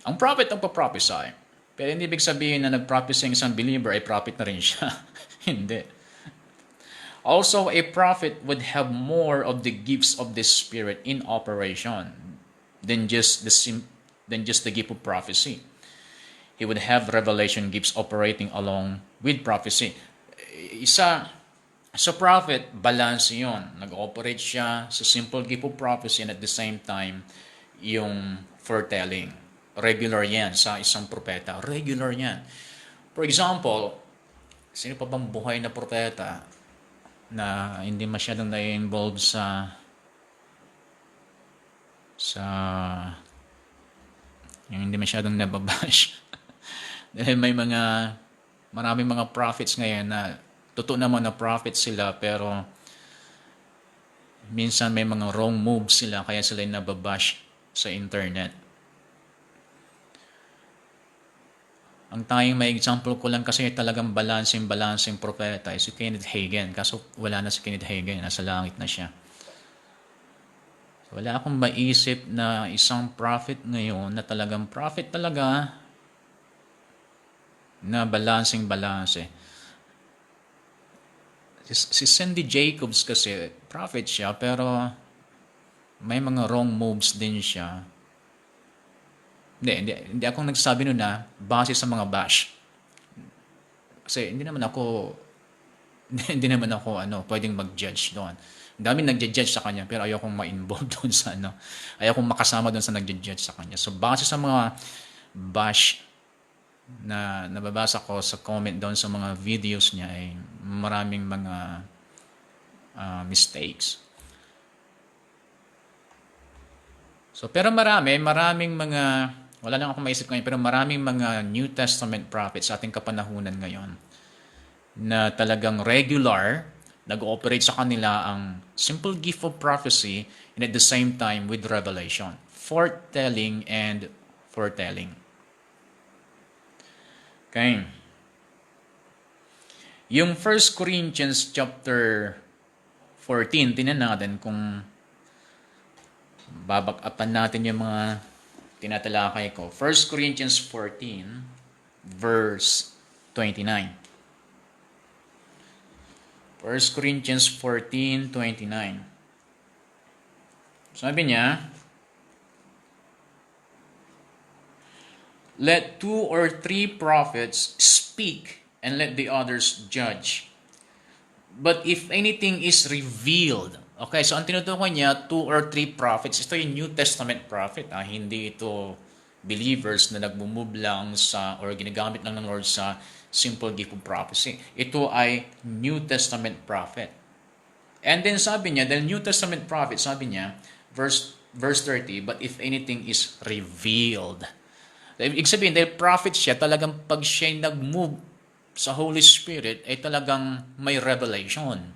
Ang prophet ang pa-prophesy. Pero hindi ibig sabihin na nag-prophesy isang believer ay prophet na rin siya. Hindi. Also, a prophet would have more of the gifts of the Spirit in operation than just the gift of prophecy. He would have revelation gifts operating along with prophecy. Sa prophet, balance yun. Nag-operate siya sa simple gift of prophecy and at the same time, yung foretelling. Regular yan sa isang propeta. Regular yan. For example, sino pa bang buhay na propeta na hindi masyadong na-involve sa yung hindi masyadong nababash. Dahil maraming mga prophets ngayon na totoo naman na prophets sila pero minsan may mga wrong moves sila kaya sila nababash sa internet. Ang tayong may example ko lang kasi talagang balancing propeta ay si Kenneth Hagin. Kaso wala na si Kenneth Hagin, nasa langit na siya. So, wala akong maisip na isang prophet ngayon na talagang prophet talaga na balance. Si Cindy Jacobs kasi, prophet siya pero may mga wrong moves din siya. Hindi ako nagsasabi nun na base sa mga bash. Kasi hindi naman ako pwedeng mag-judge doon. Ang daming nagja-judge sa kanya pero ayokong ma-involve doon sa ayokong makasama doon sa nagja-judge sa kanya. So base sa mga bash na nababasa ko sa comment doon sa mga videos niya ay maraming mga mistakes. So, pero maraming mga, wala lang ako maisip ngayon, pero maraming mga New Testament prophets sa ating kapanahunan ngayon na talagang regular, nag-ooperate sa kanila ang simple gift of prophecy and at the same time with revelation. Foretelling and foretelling. Okay. Yung 1 Corinthians chapter 14, tinan natin kung babak-upan natin yung mga tinatalakay ko. 1 Corinthians 14, verse 29. 1 Corinthians 14:29. Sabi niya, let 2 or 3 prophets speak and let the others judge. But if anything is revealed, okay, so ang tinutukoy niya, 2 or 3 prophets, ito yung New Testament prophet, hindi ito believers na nagmumove lang sa, or ginagamit lang ng Lord sa simple gift of prophecy. Ito ay New Testament prophet. And then sabi niya, dahil New Testament prophet, sabi niya, verse 30, but if anything is revealed. Ibig sabihin, dahil prophet siya, talagang pag siya nag-move sa Holy Spirit, ay talagang may revelation.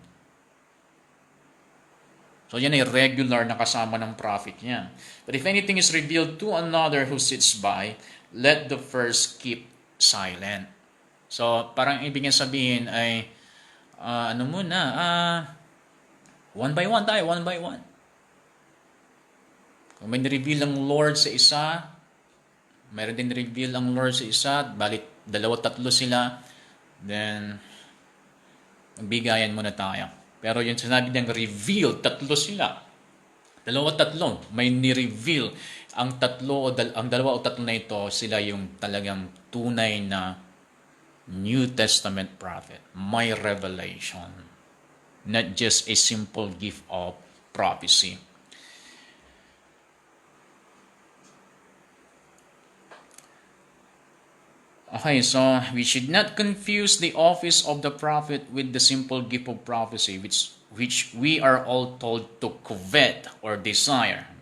So yan ay regular na kasama ng prophet niya. But if anything is revealed to another who sits by, let the first keep silent. So parang ibig sabihin ay, one by one tayo, one by one. Kung may nireveal ang Lord sa isa, mayroon din reveal ang Lord sa isa, balit 2-3 sila, then magbigayan muna tayo. Pero yung sinabi niyang reveal, 3 sila. 2-3, may ni-reveal. Ang 2 o 3 na ito, sila yung talagang tunay na New Testament prophet. May revelation. Not just a simple gift of prophecy. Okay, so we should not confuse the office of the prophet with the simple gift of prophecy, which we are all told to covet or desire.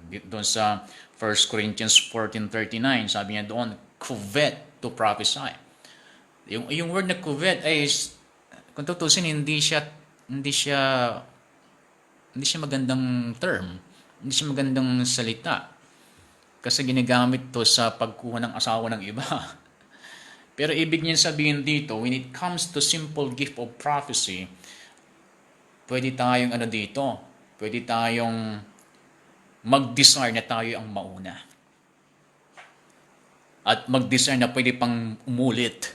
Doon sa 1 Corinthians 14:39, sabi niya doon, covet to prophesy. Yung word na covet ay, kung tutusin, hindi siya magandang term, hindi siya magandang salita. Kasi ginagamit to sa pagkuha ng asawa ng iba. Pero ibig niya sabihin dito, when it comes to simple gift of prophecy, pwede tayong pwede tayong mag-desire na tayo ang mauna. At mag-desire na pwede pang umulit.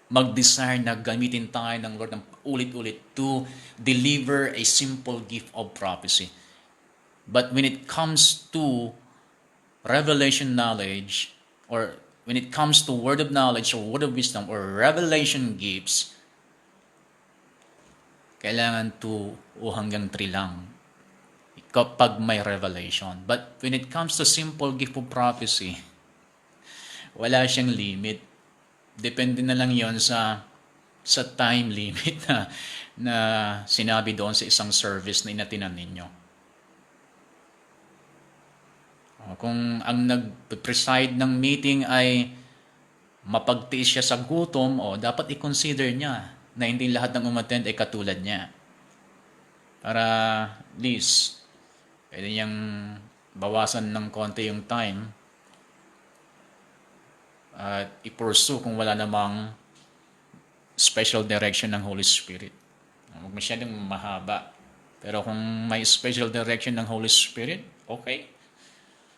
Mag-desire na gamitin tayo ng Lord ng ulit-ulit to deliver a simple gift of prophecy. But when it comes to revelation knowledge, or when it comes to word of knowledge or word of wisdom or revelation gifts, kailangan 2 o hanggang 3 lang kapag may revelation. But when it comes to simple gift of prophecy, wala siyang limit. Depende na lang yon sa time limit na sinabi doon sa isang service na inatinan ninyo. Kung ang nag-preside ng meeting ay mapagtiis siya sa gutom, dapat i-consider niya na hindi lahat ng umattend ay katulad niya. Para at least, pwede niyang bawasan ng konti yung time at i-pursue kung wala namang special direction ng Holy Spirit. Huwag masyadong mahaba. Pero kung may special direction ng Holy Spirit, okay.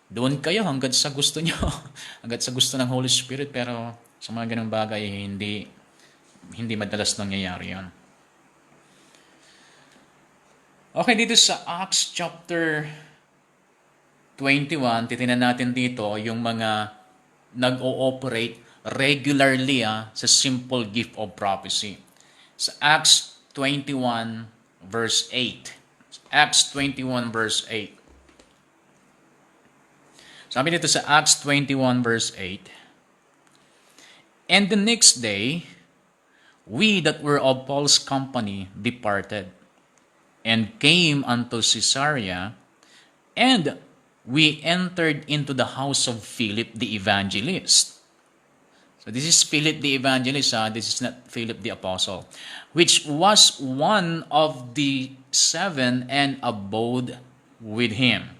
Doon kayo hanggang sa gusto nyo. Hanggang sa gusto ng Holy Spirit. Pero sa mga ganung bagay, hindi madalas nangyayari yun. Okay, dito sa Acts chapter 21, titinan natin dito yung mga nag-ooperate regularly sa simple gift of prophecy. Sa Acts 21 verse 8. Acts 21 verse 8. Sabi dito sa Acts 21 verse 8, And the next day, we that were of Paul's company departed, and came unto Caesarea, and we entered into the house of Philip the evangelist. So this is Philip the evangelist, this is not Philip the apostle, which was one of the 7, and abode with him.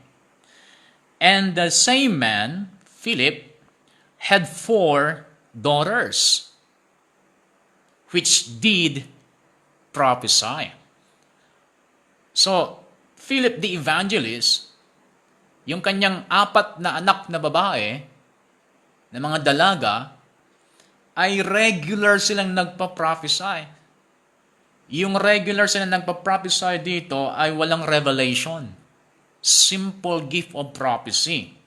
And the same man, Philip, had 4 daughters, which did prophesy. So, Philip the evangelist, yung kanyang 4 na anak na babae, na mga dalaga, ay regular silang nagpa-prophesy. Yung regular silang nagpa-prophesy dito ay walang revelation. Simple gift of prophecy.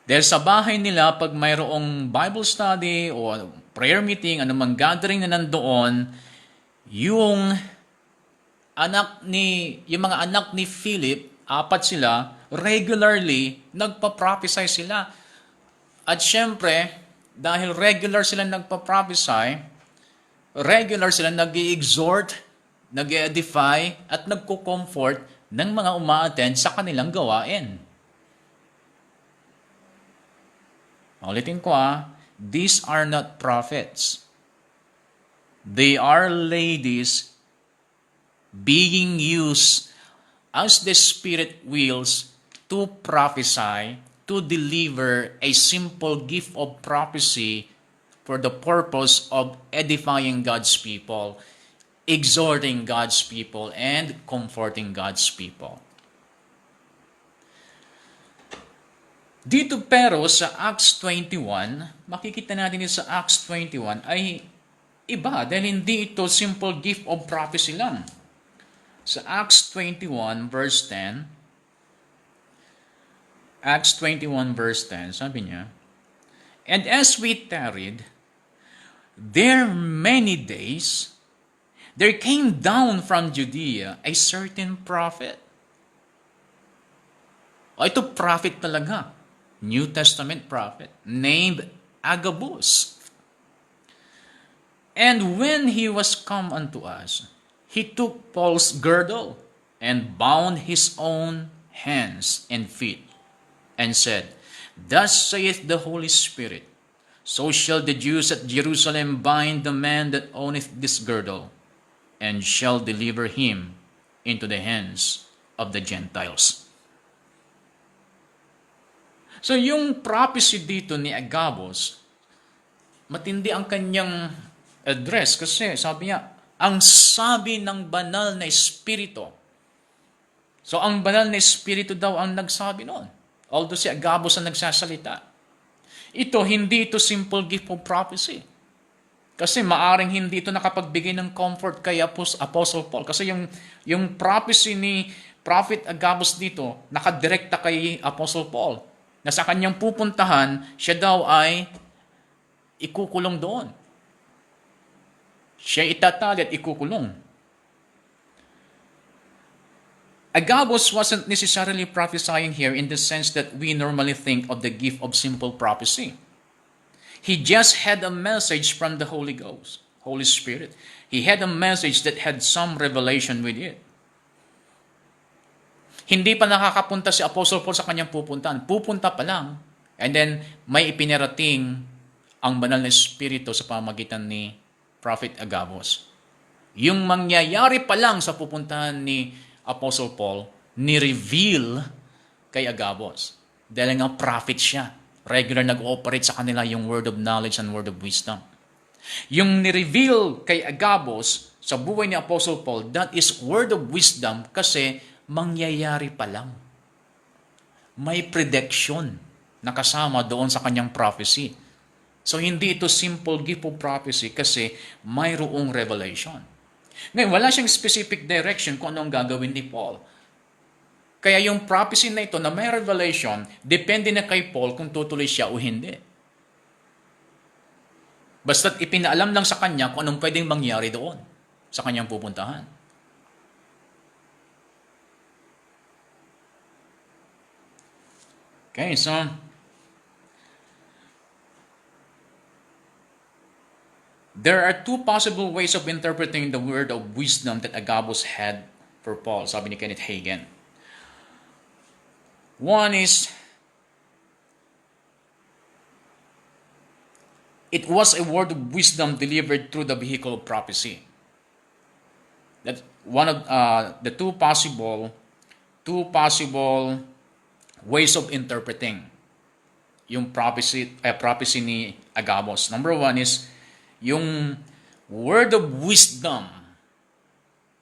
Dahil sa bahay nila, pag mayroong Bible study o prayer meeting, anumang gathering na nandoon, yung mga anak ni Philip, 4 sila, regularly nagpa-prophesy sila. At syempre, dahil regular sila nagpa-prophesy, regular sila nag-i-exhort, nag-edify, at nagko-comfort ng mga uma-attend sa kanilang gawain. Ulitin ko these are not prophets. They are ladies being used as the Spirit wills to prophesy, to deliver a simple gift of prophecy for the purpose of edifying God's people, exhorting God's people, and comforting God's people. Dito pero sa Acts 21, makikita natin sa Acts 21 ay iba dahil hindi ito simple gift of prophecy lang. Sa Acts 21 verse 10, Acts 21 verse 10, sabi niya, and as we tarried there many days, there came down from Judea a certain prophet. Ito prophet talaga. New Testament prophet named Agabus. And when he was come unto us, he took Paul's girdle and bound his own hands and feet and said, thus saith the Holy Spirit, so shall the Jews at Jerusalem bind the man that owneth this girdle, and shall deliver him into the hands of the Gentiles. So yung prophecy dito ni Agabus, matindi ang kanyang address kasi sabi niya, ang sabi ng banal na espiritu. So ang banal na espiritu daw ang nagsabi noon. Although si Agabus ang nagsasalita. Hindi ito simple gift of prophecy. Kasi maaring hindi ito nakapagbigay ng comfort kay Apostle Paul. Kasi yung prophecy ni Prophet Agabus dito, nakadirekta kay Apostle Paul. Na sa kanyang pupuntahan, siya daw ay ikukulong doon. Siya itatali at ikukulong. Agabus wasn't necessarily prophesying here in the sense that we normally think of the gift of simple prophecy. He just had a message from the Holy Ghost, Holy Spirit. He had a message that had some revelation with it. Hindi pa nakakapunta si Apostle Paul sa kanyang pupuntahan. Pupunta pa lang. And then, may ipinarating ang banal na espiritu sa pamagitan ni Prophet Agabus. Yung mangyayari pa lang sa pupuntahan ni Apostle Paul, ni-reveal kay Agabus. Dahil nga prophet siya. Regular nag-ooperate sa kanila yung word of knowledge and word of wisdom. Yung ni-reveal kay Agabus sa buhay ni Apostle Paul, that is word of wisdom kasi mangyayari pa lang. May prediction na kasama doon sa kanyang prophecy. So, hindi ito simple gift of prophecy kasi mayroong revelation. Ngayon, wala siyang specific direction kung anong gagawin ni Paul. Kaya yung prophecy na ito na may revelation, depende na kay Paul kung tutuloy siya o hindi. Basta't ipinaalam lang sa kanya kung anong pwedeng mangyari doon sa kanyang pupuntahan. Okay, so There are two possible ways of interpreting the word of wisdom that Agabus had for Paul, sabi ni Kenneth Hagin. One is, it was a word of wisdom delivered through the vehicle of prophecy. That's one of the two possible ways of interpreting yung prophecy ni Agabus. Number one is yung word of wisdom.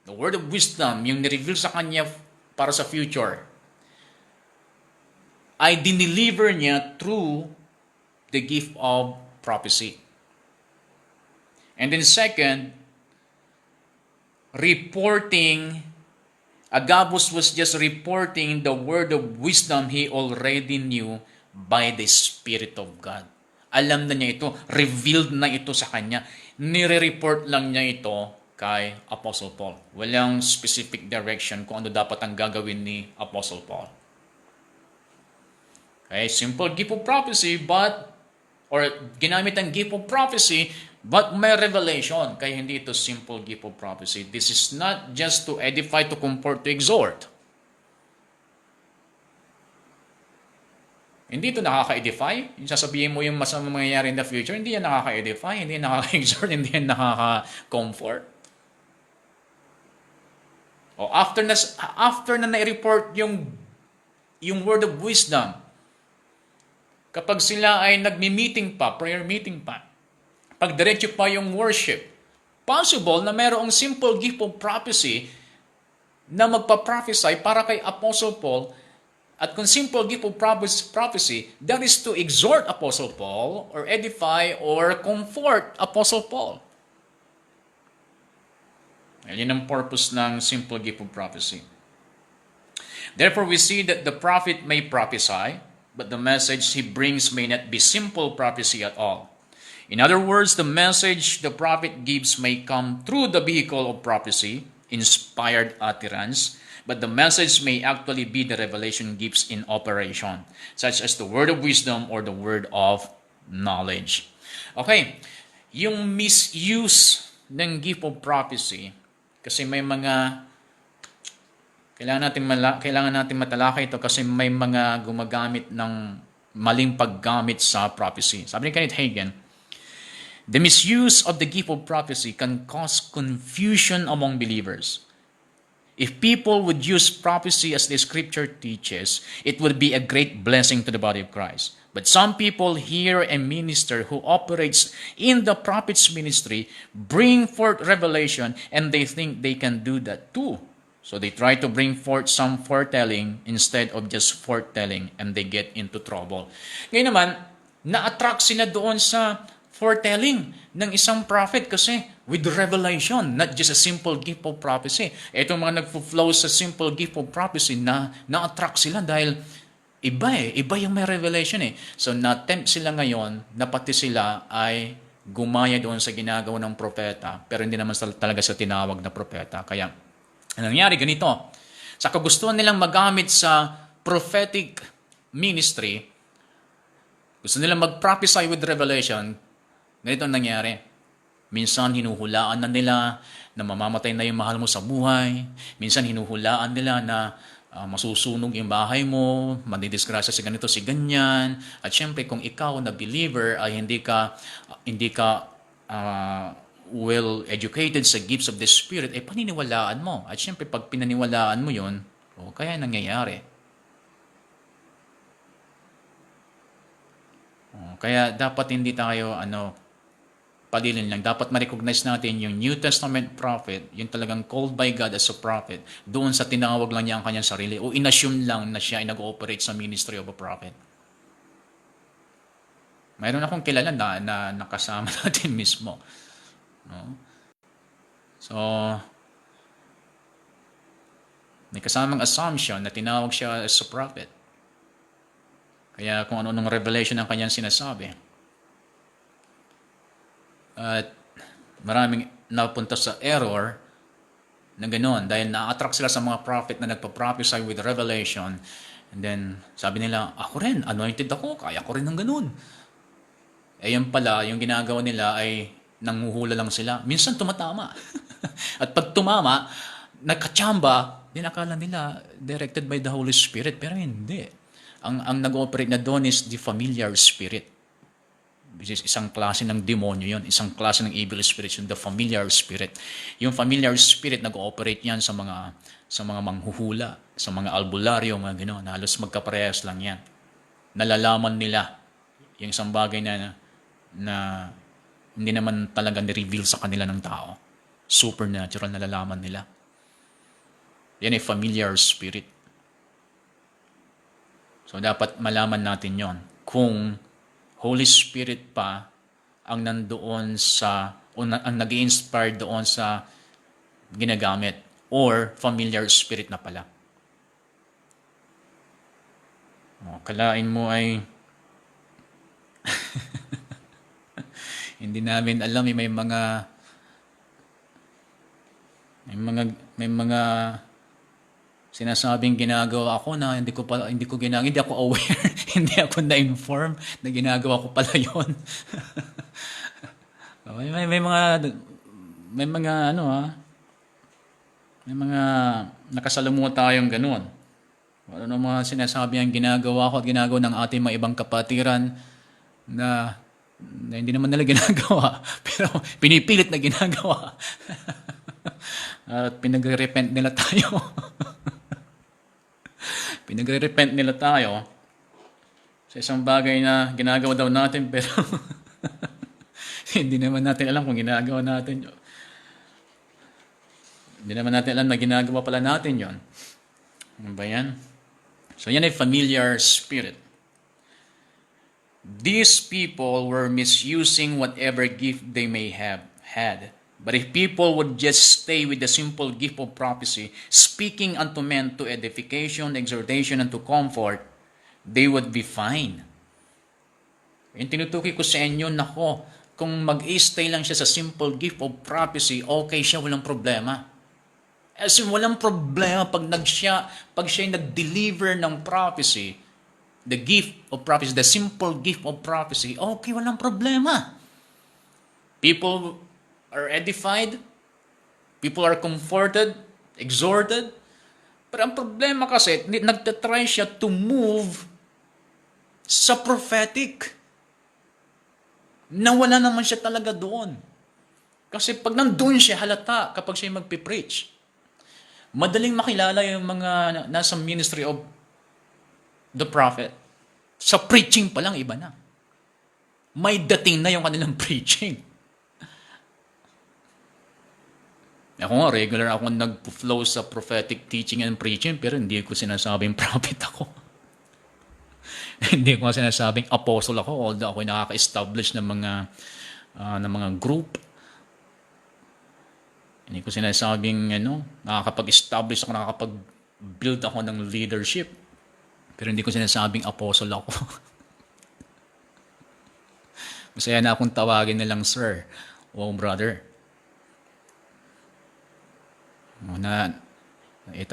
The word of wisdom, yung nireveal sa kanya para sa future, ay dineliver niya through the gift of prophecy. And then second, reporting. Agabus was just reporting the word of wisdom he already knew by the Spirit of God. Alam na niya ito, revealed na ito sa kanya. Nire-report lang niya ito kay Apostle Paul. Walang specific direction kung ano dapat ang gagawin ni Apostle Paul. Okay, simple gift of prophecy, ginamit ang gift of prophecy, but may revelation. Kaya hindi ito simple gift of prophecy. This is not just to edify, to comfort, to exhort. Hindi ito nakaka-edify. Yung sasabihin mo yung masamang mangyayari in the future, hindi yan nakaka-edify, hindi yan nakaka-exhort, hindi yan nakaka-comfort. O after na na-report yung word of wisdom, kapag sila ay nagmi-meeting pa, prayer meeting pa, pag diretso pa yung worship, possible na mayroong simple gift of prophecy na magpa-prophesy para kay Apostle Paul. At kung simple gift of prophecy, that is to exhort Apostle Paul or edify or comfort Apostle Paul. Yan ang purpose ng simple gift of prophecy. Therefore, we see that the prophet may prophesy, but the message he brings may not be simple prophecy at all. In other words, the message the prophet gives may come through the vehicle of prophecy, inspired utterance, but the message may actually be the revelation gifts in operation, such as the word of wisdom or the word of knowledge. Okay, yung misuse ng gift of prophecy, kasi may mga kailangan natin matalakay ito kasi may mga gumagamit ng maling paggamit sa prophecy. Sabi ni Kenneth Hagin, the misuse of the gift of prophecy can cause confusion among believers. If people would use prophecy as the scripture teaches, it would be a great blessing to the body of Christ. But some people hear a minister who operates in the prophet's ministry bring forth revelation and they think they can do that too. So they try to bring forth some foretelling instead of just foretelling and they get into trouble. Ngayon naman, na-attract sila doon sa foretelling ng isang prophet kasi with revelation, not just a simple gift of prophecy. Itong mga nagfo-flow sa simple gift of prophecy na-attract sila dahil iba yung may revelation eh. So na-tempt sila ngayon na pati sila ay gumaya doon sa ginagawa ng propeta pero hindi naman talaga sa tinawag na propeta. Kaya ang nangyari ganito, sa kagustuhan nilang magamit sa prophetic ministry, gusto nilang mag-prophesy with revelation, ganito ang nangyari. Minsan hinuhulaan na nila na mamamatay na yung mahal mo sa buhay. Minsan hinuhulaan nila na masusunog yung bahay mo, madidisgrasya si ganito, si ganyan. At syempre kung ikaw na believer ay hindi ka well-educated sa gifts of the Spirit, paniniwalaan mo. At syempre, pag pinaniwalaan mo yun, kaya nangyayari. Kaya dapat hindi tayo, palilin lang. Dapat ma-recognize natin yung New Testament prophet, yung talagang called by God as a prophet, doon sa tinawag lang niya ang kanyang sarili, o inassume lang na siya ay nag-ooperate sa ministry of a prophet. Mayroon akong kilala na nakasama natin mismo. No? So, may kasamang assumption na tinawag siya as a prophet. Kaya kung ano-anong revelation ang kanyang sinasabi. At maraming napunta sa error na ganoon dahil na-attract sila sa mga prophet na nagpa-prophesy with revelation. And then, sabi nila, ako rin, anointed ako, kaya ko rin ng ganoon. Yan pala, yung ginagawa nila ay Nanguhula lang sila. Minsan tumatama. At pag tumama, nagkatsamba, din akala nila directed by the Holy Spirit, pero hindi. Ang nag-ooperate na doon is the familiar spirit, which is isang klase ng demonyo yon, isang klase ng evil spirit, yung the familiar spirit. Yung familiar spirit nag-ooperate yan sa mga manghuhula, sa mga albularyo, mga gano'n. Halos magkaparehas lang yan. Nalalaman nila yung isang bagay na hindi naman talaga ni-reveal sa kanila ng tao. Supernatural, nalalaman nila. Yan ay familiar spirit. So, dapat malaman natin yon. Kung Holy Spirit pa ang nandoon ang nag-i-inspire doon sa ginagamit, or familiar spirit na pala. Kalain mo ay hindi namin alam, may mga sinasabing ginagawa ko na hindi ako aware, hindi ako na-inform na ginagawa ko pala 'yon. may mga nakasalamuha tayong ganoon. Ano mga sinasabi ang ginagawa ko at ginagawa ng ating mga ibang kapatiran na hindi naman nila ginagawa, pero pinipilit na ginagawa. At pinagre-repent nila tayo. Pinagre-repent nila tayo sa isang bagay na ginagawa daw natin, pero hindi naman natin alam kung ginagawa natin yun. Hindi naman natin alam na ginagawa pala natin yon. Ano ba yan? So yan ay familiar spirit. These people were misusing whatever gift they may have had. But if people would just stay with the simple gift of prophecy, speaking unto men to edification, exhortation, and to comfort, they would be fine. Yung tinutukoy ko sa inyo, nako, kung mag-stay lang siya sa simple gift of prophecy, okay siya, walang problema. As in, walang problema pag siya nag-deliver ng prophecy, the gift of prophecy, the simple gift of prophecy, okay, walang problema. People are edified, people are comforted, exhorted, pero ang problema kasi, nagtatry siya to move sa prophetic. Nawala naman siya talaga doon. Kasi pag nandun siya, halata kapag siya magpipreach. Madaling makilala yung mga nasa ministry of the prophet. Sa preaching pa lang, iba na. May dating na yung kanilang preaching. Ako nga, regular ako nag-flow sa prophetic teaching and preaching, pero hindi ko sinasabing prophet ako. Hindi ko sinasabing apostle ako, although ako nakaka-establish ng mga group. Hindi ko sinasabing nakakapag-establish ako, nakakapag-build ako ng leadership. Pero hindi ko sinasabing apostle ako. Masaya na akong tawagin nilang sir o brother.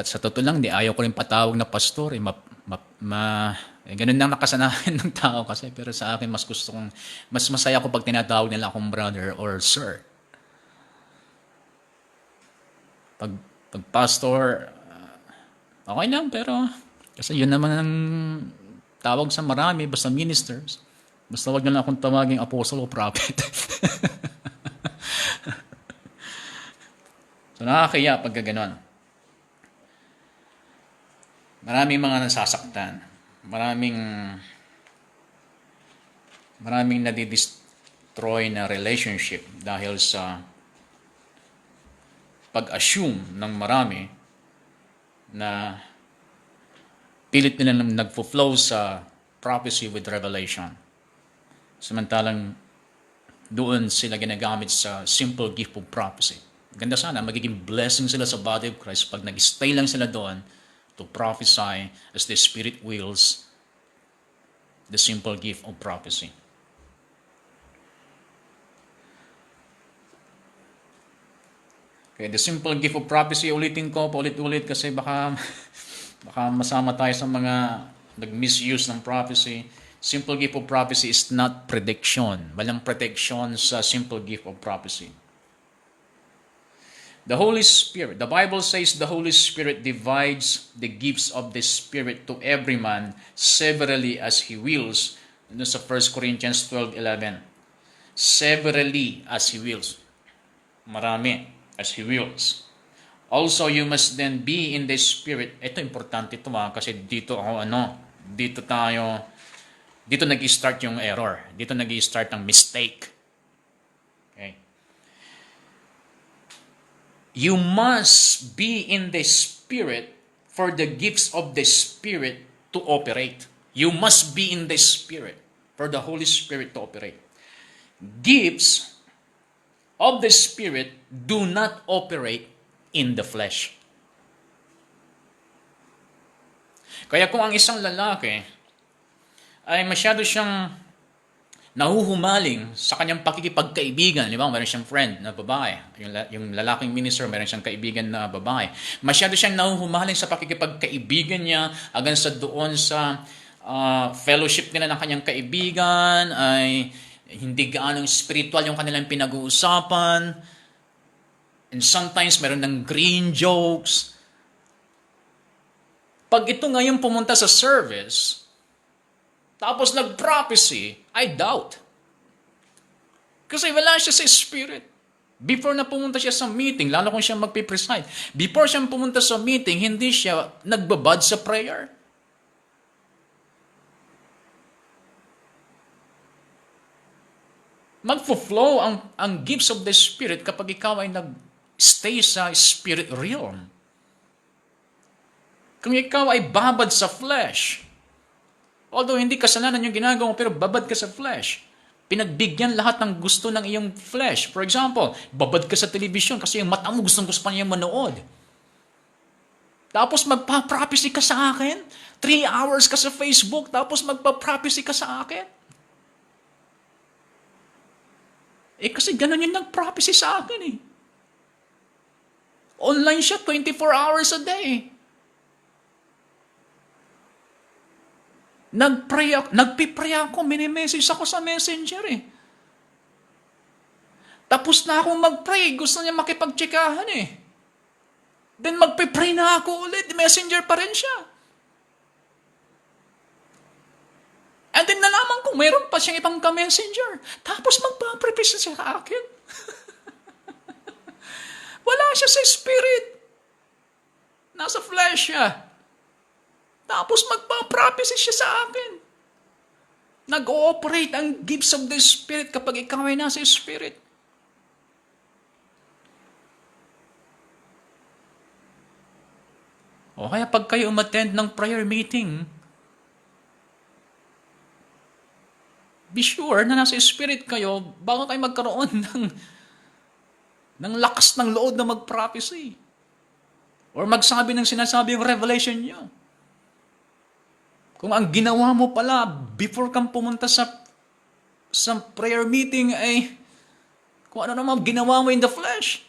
Sa totoo lang, ayaw ko rin patawag na pastor. Ganun lang nakasanayan ng tao kasi. Pero sa akin, mas masaya ko pag tinatawag nila akong brother or sir. Pag pastor, okay lang, pero kasi yun naman ang tawag sa marami, basta ministers. Basta wag na lang akong tawaging apostle o prophet. So nakakaya pag gano'n. Maraming mga nasasaktan. Maraming nadidestroy na relationship dahil sa pag-assume ng marami na pilit nila nagfo-flow sa prophecy with revelation. Samantalang doon sila ginagamit sa simple gift of prophecy. Ganda sana, magiging blessing sila sa body of Christ pag nag-stay lang sila doon to prophesy as the Spirit wills the simple gift of prophecy. Okay, the simple gift of prophecy, ulitin ko, paulit-ulit kasi baka masama tayo sa mga nag-misuse ng prophecy. Simple gift of prophecy is not prediction. Walang protection sa simple gift of prophecy. The Holy Spirit, the Bible says the Holy Spirit divides the gifts of the Spirit to every man severally as He wills. Ano sa 1 Corinthians 12:11. Severally as He wills. Marami as He wills. Also, you must then be in the Spirit. Ito, importante ito kasi dito nag-i-start yung error. Dito nag-i-start ang mistake. Okay. You must be in the Spirit for the gifts of the Spirit to operate. You must be in the Spirit for the Holy Spirit to operate. Gifts of the Spirit do not operate in the flesh. Kaya kung ang isang lalaki ay masyado siyang nahuhumaling sa kanyang pakikipagkaibigan, di ba? Meron siyang friend na babae. Yung lalaking minister, meron siyang kaibigan na babae. Masyado siyang nahuhumaling sa pakikipagkaibigan niya hanggang sa doon sa fellowship nila ng kanyang kaibigan ay hindi gaanong spiritual yung kanilang pinag-uusapan. And sometimes meron ng green jokes. Pag ito ngayon pumunta sa service, tapos nag-prophecy, I doubt. Kasi wala siya sa spirit. Before na pumunta siya sa meeting, lalo kung siya magpipreside, before siya pumunta sa meeting, hindi siya nagbabad sa prayer. Magfo-flow ang gifts of the Spirit kapag ikaw ay nag-stay sa spirit realm. Kung ikaw ay babad sa flesh, although hindi kasalanan yung ginagawa mo, pero babad ka sa flesh. Pinagbigyan lahat ng gusto ng iyong flesh. For example, babad ka sa television kasi yung mata mo gusto pa niya manood. Tapos magpa-prophecy ka sa akin. 3 hours ka sa Facebook, tapos magpa-prophecy ka sa akin. Kasi ganun yung nag-prophecy sa akin eh. Online siya 24 hours a day. Nagpipray ako, mini-message ako sa messenger eh. Tapos na akong mag-pray, gusto niya makipag-tsikahan eh. Then magpipray na ako ulit, messenger pa rin siya. And then nalaman ko, mayroon pa siyang ibang ka-messenger. Tapos magpa-prophecy siya sa akin. Wala siya sa spirit. Nasa flesh siya. Tapos magpa-prophecy siya sa akin. Nag-ooperate ang gifts of the Spirit kapag ikaw ay nasa Spirit. O kaya pag kayo umattend ng prayer meeting, be sure na nasa Spirit kayo bago kayo magkaroon ng lakas ng loob na mag-prophecy. Or magsabi ng sinasabi yung revelation niyo. Kung ang ginawa mo pala before kang pumunta sa prayer meeting ay kung ano naman ginawa mo in the flesh.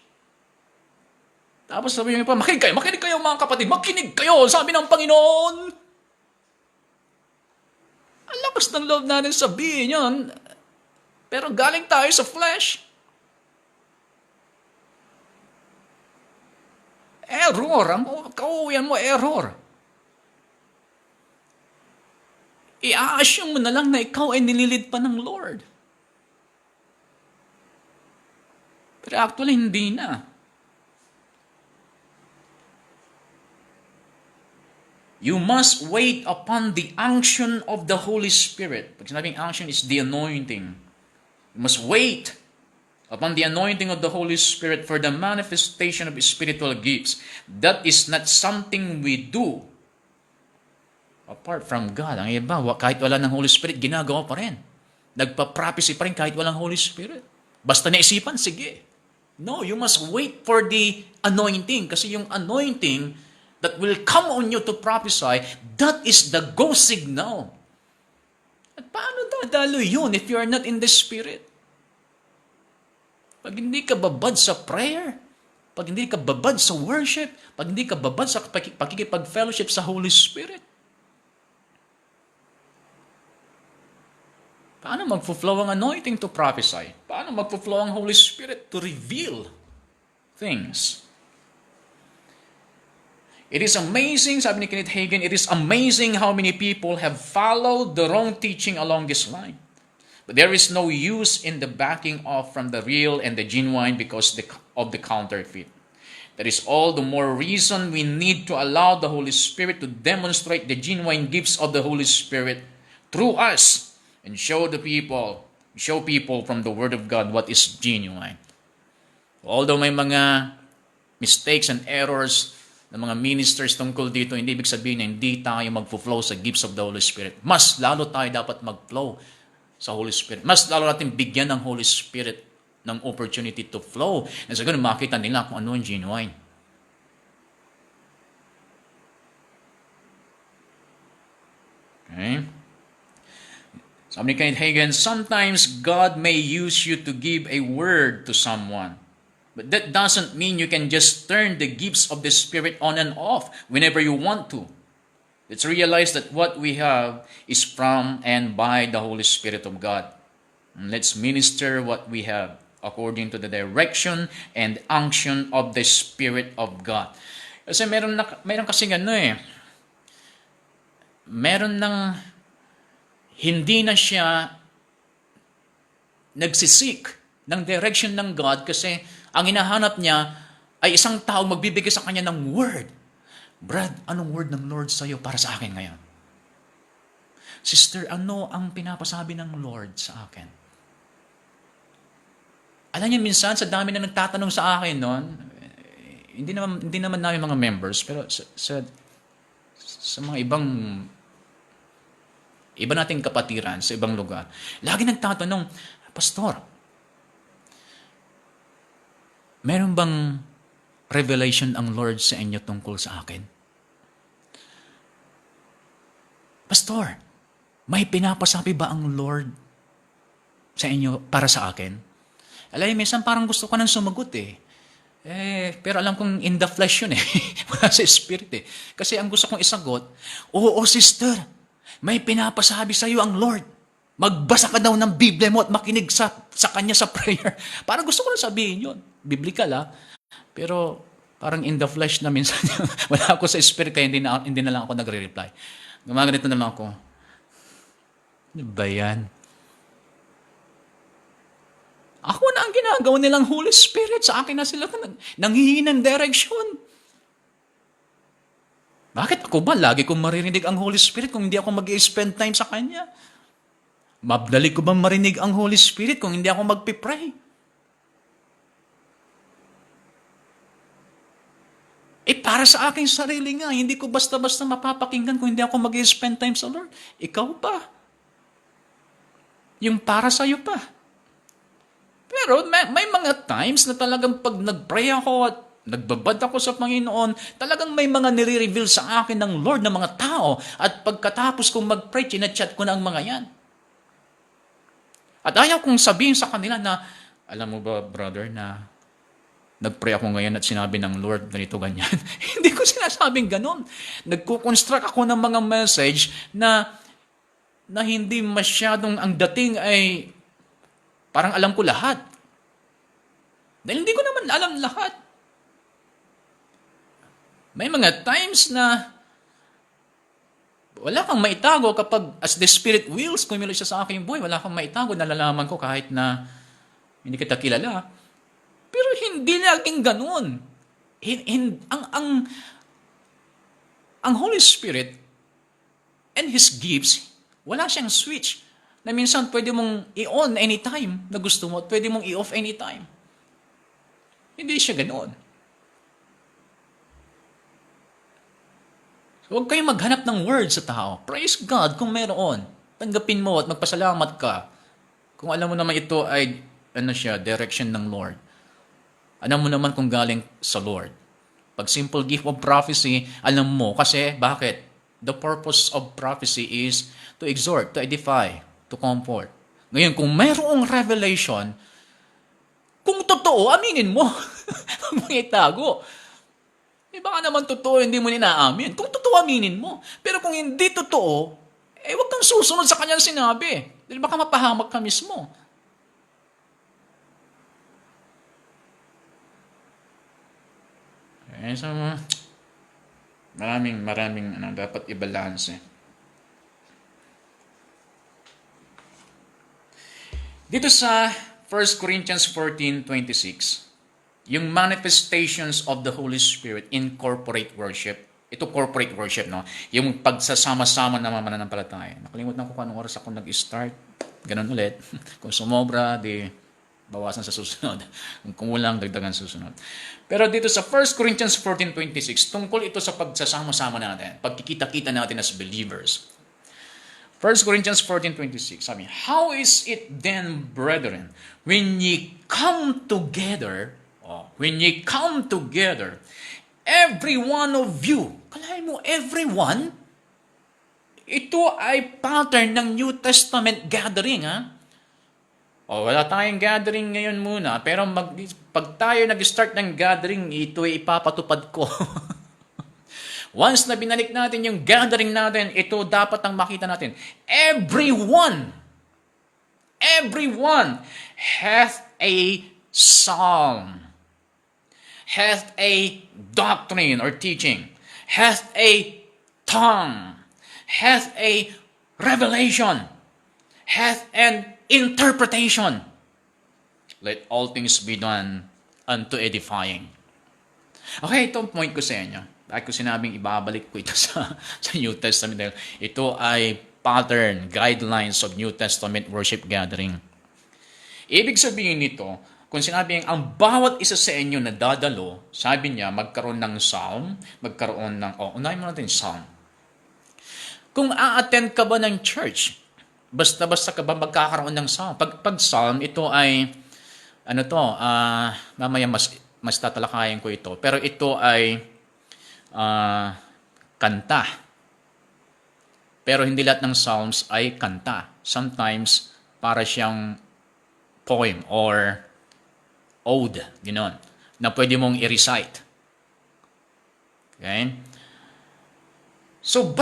Tapos sabi niyo pa, makinig kayo mga kapatid, makinig kayo, sabi ng Panginoon. Ang lakas ng loob natin sabihin yun, pero galing tayo sa flesh. Error, ang kauwian mo error. I-assume mo na lang na ikaw ay nililid pa ng Lord. Pero actually, hindi na. You must wait upon the unction of the Holy Spirit. Pag sinabing unction is the anointing. You must wait upon the anointing of the Holy Spirit for the manifestation of spiritual gifts. That is not something we do apart from God. Ang iba, kahit wala ng Holy Spirit, ginagawa pa rin. Nagpa-prophecy pa rin kahit walang Holy Spirit. Basta naisipan, sige. No, you must wait for the anointing. Kasi yung anointing that will come on you to prophesy, that is the go signal. At paano dadalo yun if you are not in the Spirit? Pag hindi ka babad sa prayer, pag hindi ka babad sa worship, pag hindi ka babad sa pakikipag-fellowship sa Holy Spirit, Paano magfo-flow ang anointing to prophesy? Paano magfo-flow ang Holy Spirit to reveal things? It is amazing, sabi ni Kenneth Hagin, it is amazing how many people have followed the wrong teaching along this line. But there is no use in the backing off from the real and the genuine because of the counterfeit. That is all the more reason we need to allow the Holy Spirit to demonstrate the genuine gifts of the Holy Spirit through us and show people from the Word of God what is genuine. Although may mga mistakes and errors ng mga ministers tungkol dito, hindi ibig sabihin na hindi tayo mag-flow sa gifts of the Holy Spirit. Mas lalo tayo dapat mag-flow sa Holy Spirit. Mas lalo natin bigyan ng Holy Spirit ng opportunity to flow. Na sa ganun, makita nila kung ano ang genuine. Okay? Sabi ni Kenneth Hagin, sometimes God may use you to give a word to someone. But that doesn't mean you can just turn the gifts of the Spirit on and off whenever you want to. Let's realize that what we have is from and by the Holy Spirit of God. And let's minister what we have according to the direction and unction of the Spirit of God. Kasi meron kasing meron ng hindi na siya nagsisik ng direction ng God kasi ang hinahanap niya ay isang tao magbibigay sa kanya ng word. Brad, anong word ng Lord sa'yo para sa akin ngayon? Sister, ano ang pinapasabi ng Lord sa akin? Alam niyo, minsan, sa dami na nagtatanong sa akin noon, hindi naman namin mga members, pero sa mga iba nating kapatiran sa ibang lugar, lagi nagtatanong, Pastor, meron bang revelation ang Lord sa inyo tungkol sa akin? Pastor, may pinapasabi ba ang Lord sa inyo para sa akin? Alam niyo, minsan parang gusto ko nang sumagot pero alam kong in the flesh yun Wala sa spirit Kasi ang gusto kong isagot, oo sister, may pinapasabi sa iyo ang Lord. Magbasa ka daw ng Biblia mo at makinig sa kanya sa prayer. Parang gusto ko na sabihin yun. Biblical Pero parang in the flesh na minsan. Wala ako sa spirit kaya hindi na lang ako nagre-reply. Gumaganito na lang ako. Ano ba yan? Ako na ang ginagawa nilang Holy Spirit. Sa akin na sila nanghihingi ng direction. Bakit ako ba? Lagi kong maririnig ang Holy Spirit kung hindi ako mag-spend time sa Kanya. Mabdali ko ba marinig ang Holy Spirit kung hindi ako magpipray? Para sa aking sarili nga, hindi ko basta-basta mapapakinggan kung hindi ako mag-spend time sa Lord. Ikaw pa. Yung para sa'yo pa. Pero may mga times na talagang pag nag-pray ako at nagbabad ako sa Panginoon, talagang may mga nire-reveal sa akin ng Lord ng mga tao. At pagkatapos kong mag-pray, chinachat ko na ang mga yan. At ayaw kong sabihin sa kanila na, alam mo ba, brother, na nag-pray ako ngayon at sinabi ng Lord ganito, ganyan. Hindi ko sinasabing ganon. Nagkukonstruct ako ng mga message na hindi masyadong ang dating ay parang alam ko lahat. Dahil hindi ko naman alam lahat. May mga times na wala kang maitago kapag as the Spirit wills, kumilos siya sa aking buhay, wala kang maitago, nalalaman ko kahit na hindi kita kilala. Pero hindi laging ganun. Ang Holy Spirit and His gifts, wala siyang switch na minsan pwede mong i-on anytime na gusto mo at pwede mong i-off anytime. Hindi siya ganun. So, huwag kayong maghanap ng word sa tao. Praise God kung meron. Tanggapin mo at magpasalamat ka. Kung alam mo naman ito ay direction ng Lord. Alam mo naman kung galing sa Lord. Pag simple gift of prophecy, alam mo. Kasi, bakit? The purpose of prophecy is to exhort, to edify, to comfort. Ngayon, kung mayroong revelation, kung totoo, aminin mo. Huwag mong itago. Baka naman totoo, hindi mo ninaamin. Kung totoo, aminin mo. Pero kung hindi totoo, huwag kang susunod sa kanyang sinabi. Dahil baka mapahamak ka mismo. So, maraming dapat i-balance. Dito sa 1 Corinthians 14:26, yung manifestations of the Holy Spirit in corporate worship. Ito corporate worship, no? Yung pagsasama-sama na mananampalataya. Nakalimutan ko kung anong oras ako nag-start. Ganun ulit. Kung sumobra, di bawasan sa susunod. Kung kumulang, dagdagan sa susunod. Pero dito sa 1 Corinthians 14:26, tungkol ito sa pagsasama-sama natin, pagkikita-kita natin as believers. 1 Corinthians 14:26, sabi, how is it then, brethren, when ye come together, every one of you, kalahin mo, everyone, ito ay pattern ng New Testament gathering, ha? Wala tayong gathering ngayon muna, pero pag tayo nag-start ng gathering, ito ay ipapatupad ko. Once na binalik natin yung gathering natin, ito dapat ang makita natin. Everyone hath a psalm, hath a doctrine or teaching, hath a tongue, hath a revelation, hath an interpretation. Let all things be done unto edifying. Okay, itong point ko sa inyo. Bakit ko sinabing ibabalik ko ito sa New Testament dahil ito ay pattern, guidelines of New Testament worship gathering. Ibig sabihin nito, kung sinabing ang bawat isa sa inyo na dadalo, sabi niya, magkaroon ng psalm, unahin mo natin psalm. Kung a-attend ka ba ng church, basta-basta ka ba magkakaroon ng psalm? Pag psalm, ito ay, mamaya mas tatalakayin ko ito, pero ito ay kanta. Pero hindi lahat ng psalms ay kanta. Sometimes, para siyang poem or ode, gano'n, na pwede mong i-recite. Okay? So,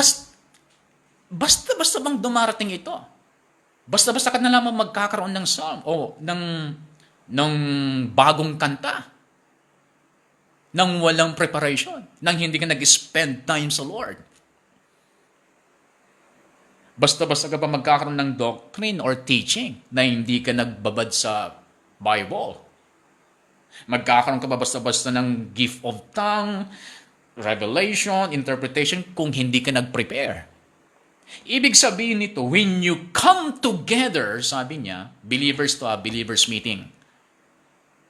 basta-basta bang dumarating ito? Basta-basta ka na lamang magkakaroon ng psalm o ng bagong kanta. Nang walang preparation, nang hindi ka nag-spend time sa Lord. Basta-basta ka ba magkakaroon ng doctrine or teaching na hindi ka nagbabad sa Bible? Magkakaroon ka ba basta-basta ng gift of tongue, revelation, interpretation kung hindi ka nag-prepare? Ibig sabihin nito, when you come together, sabi niya, believers to a believers meeting.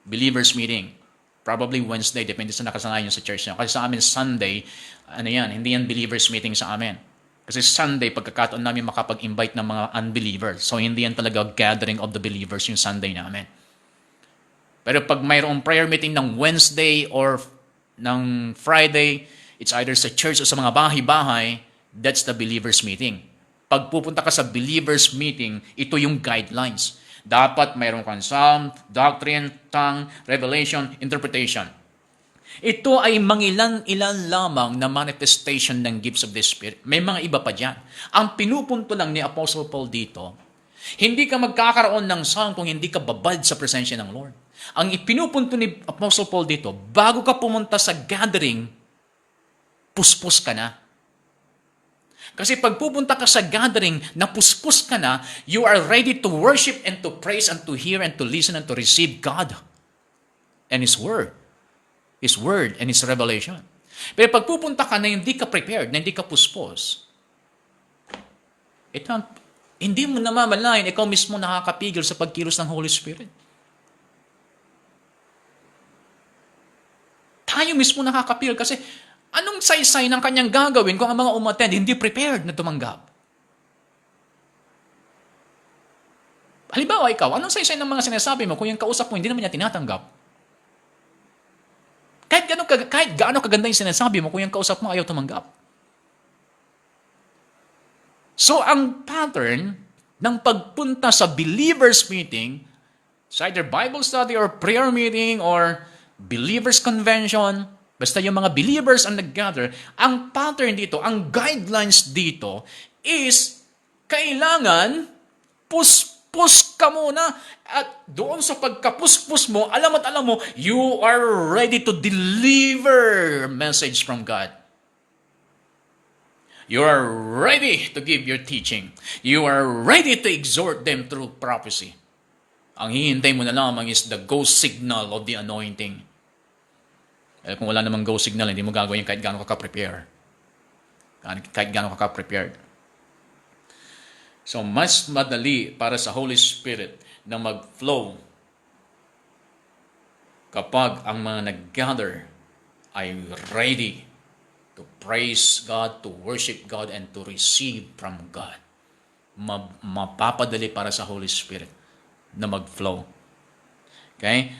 Believers meeting. Probably Wednesday, depende sa nakasanayan nyo sa church nyo. Kasi sa amin, Sunday, hindi yan believers meeting sa amin. Kasi Sunday, pagkakataon namin makapag-invite ng mga unbelievers. So, hindi yan talaga gathering of the believers yung Sunday namin. Pero pag mayroong prayer meeting ng Wednesday or ng Friday, it's either sa church o sa mga bahay-bahay, that's the believers meeting. Pag pupunta ka sa believers meeting, ito yung guidelines. Dapat mayroon kang psalm, doctrine, tongue, revelation, interpretation. Ito ay mangilan-ilan lamang na manifestation ng gifts of the Spirit. May mga iba pa dyan. Ang pinupunto lang ni Apostle Paul dito, hindi ka magkakaroon ng psalm kung hindi ka babad sa presensya ng Lord. Ang ipinupunto ni Apostle Paul dito, bago ka pumunta sa gathering, puspos ka na. Kasi pag pupunta ka sa gathering, napuspos ka na, you are ready to worship and to praise and to hear and to listen and to receive God and His Word. His Word and His revelation. Pero pag pupunta ka na hindi ka prepared, na hindi ka puspos, hindi mo namamalayan, ikaw mismo nakakapigil sa pagkilos ng Holy Spirit. Tayo mismo nakakapigil kasi anong saysay ng kanyang gagawin kung ang mga umattend hindi prepared na tumanggap? Halimbawa ikaw, anong saysay ng mga sinasabi mo kung yung kausap mo hindi naman niya tinatanggap? Kahit gaano kaganda yung sinasabi mo kung yung kausap mo ayaw tumanggap. So ang pattern ng pagpunta sa believers meeting, it's either Bible study or prayer meeting or believers convention, basta yung mga believers ang nag-gather, ang pattern dito, ang guidelines dito is kailangan puspos ka muna. At doon sa pagkapuspos mo, alam mo, you are ready to deliver message from God. You are ready to give your teaching. You are ready to exhort them through prophecy. Ang hihintay mo na lamang is the go signal of the anointing. Kung wala namang go signal, hindi mo gagawin kahit gaano ka prepare. Kahit gaano ka prepared. So, mas madali para sa Holy Spirit na mag-flow kapag ang mga nag-gather ay ready to praise God, to worship God, and to receive from God. Mapapadali para sa Holy Spirit na mag-flow. Okay?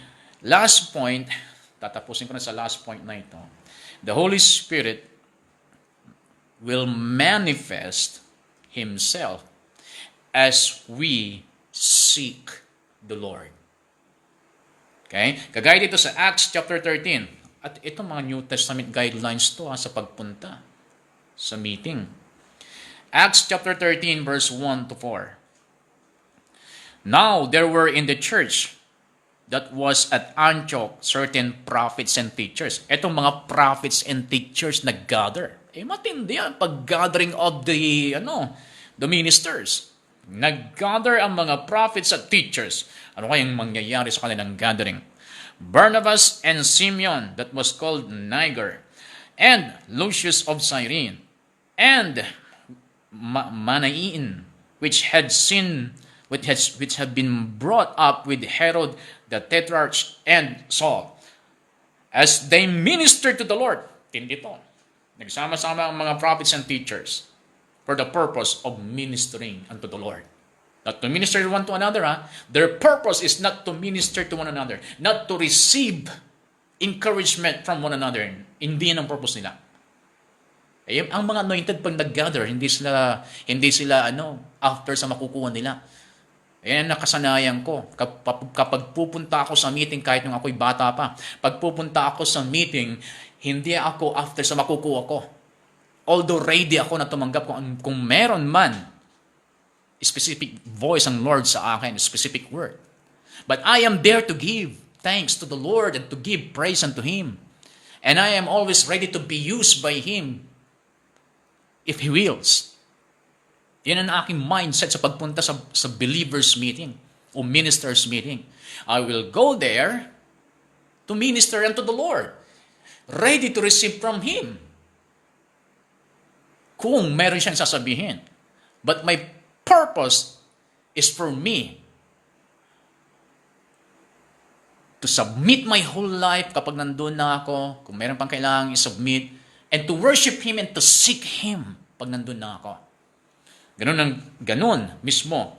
Last point, tatapusin ko na sa last point na ito. The Holy Spirit will manifest Himself as we seek the Lord. Okay? Kagaya dito sa Acts chapter 13. At ito mga New Testament guidelines to sa pagpunta sa meeting. Acts chapter 13 verse 1 to 4. Now there were in the church that was at Antioch certain prophets and teachers. Itong mga prophets and teachers nag-gather. Matindi yan pag-gathering of the ministers. Nag-gather ang mga prophets at teachers. Ano kayang mangyayari sa kanilang gathering? Barnabas and Simeon, that was called Niger, and Lucius of Cyrene, and Manaen, which had been brought up with Herod the Tetrarch and Saul, as they ministered to the Lord. Tindi to. Nagsama-sama ang mga prophets and teachers for the purpose of ministering unto the Lord. Not to minister one to another. Their purpose is not to minister to one another. Not to receive encouragement from one another. Hindi yan ang purpose nila. Ang mga anointed pag nag-gather, hindi sila after sa makukuha nila. Ayan ang nakasanayan ko. Kapag pupunta ako sa meeting, kahit nung ako'y bata pa, pag pupunta ako sa meeting, hindi ako after sa makukuha ko. Although ready ako na tumanggap kung meron man specific voice ang Lord sa akin, specific word. But I am there to give thanks to the Lord and to give praise unto Him. And I am always ready to be used by Him if He wills. Yan ang aking mindset sa pagpunta sa believers meeting o ministers meeting. I will go there to minister unto the Lord, ready to receive from Him. Kung meron siyang sasabihin. But my purpose is for me to submit my whole life kapag nandun na ako, kung meron pang kailangang i-submit, and to worship Him and to seek Him pag nandun na ako. Ganun mismo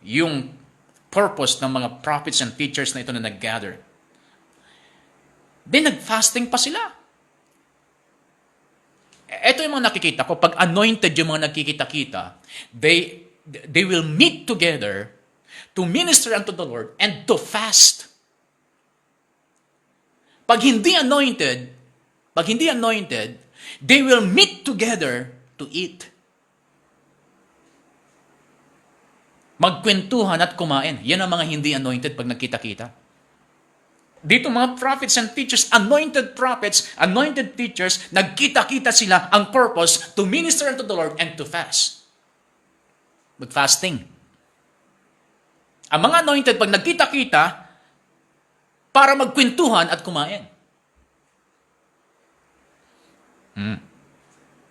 yung purpose ng mga prophets and teachers na ito na nag-gather. Then nag-fasting pa sila. Ito yung mga nakikita ko. Pag anointed yung mga nakikita-kita, they will meet together to minister unto the Lord and to fast. Pag hindi anointed, they will meet together to eat. Magkwentuhan at kumain. Yan ang mga hindi anointed pag nagkita-kita. Dito mga prophets and teachers, anointed prophets, anointed teachers, nagkita-kita sila ang purpose to minister unto the Lord and to fast. Mag-fasting. Ang mga anointed pag nagkita-kita para magkwentuhan at kumain.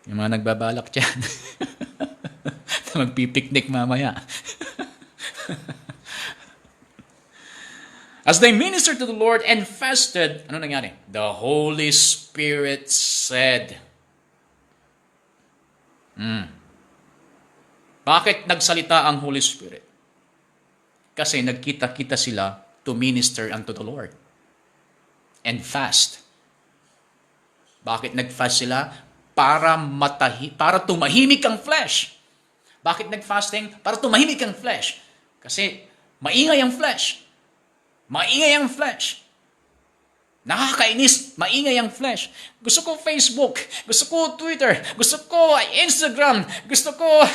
Yung mga nagbabalak dyan. Magpipiknik mamaya. As they ministered to the Lord and fasted, ano nangyari? The Holy Spirit said. Bakit nagsalita ang Holy Spirit? Kasi nagkita-kita sila to minister unto the Lord and fast. Bakit nag-fast sila? Para tumahimik ang flesh. Bakit nag-fasting? Para tumahimik ang flesh. Kasi maingay ang flesh. Maingay ang flesh. Nakakainis, maingay ang flesh. Gusto ko Facebook, gusto ko Twitter, gusto ko Instagram, gusto ko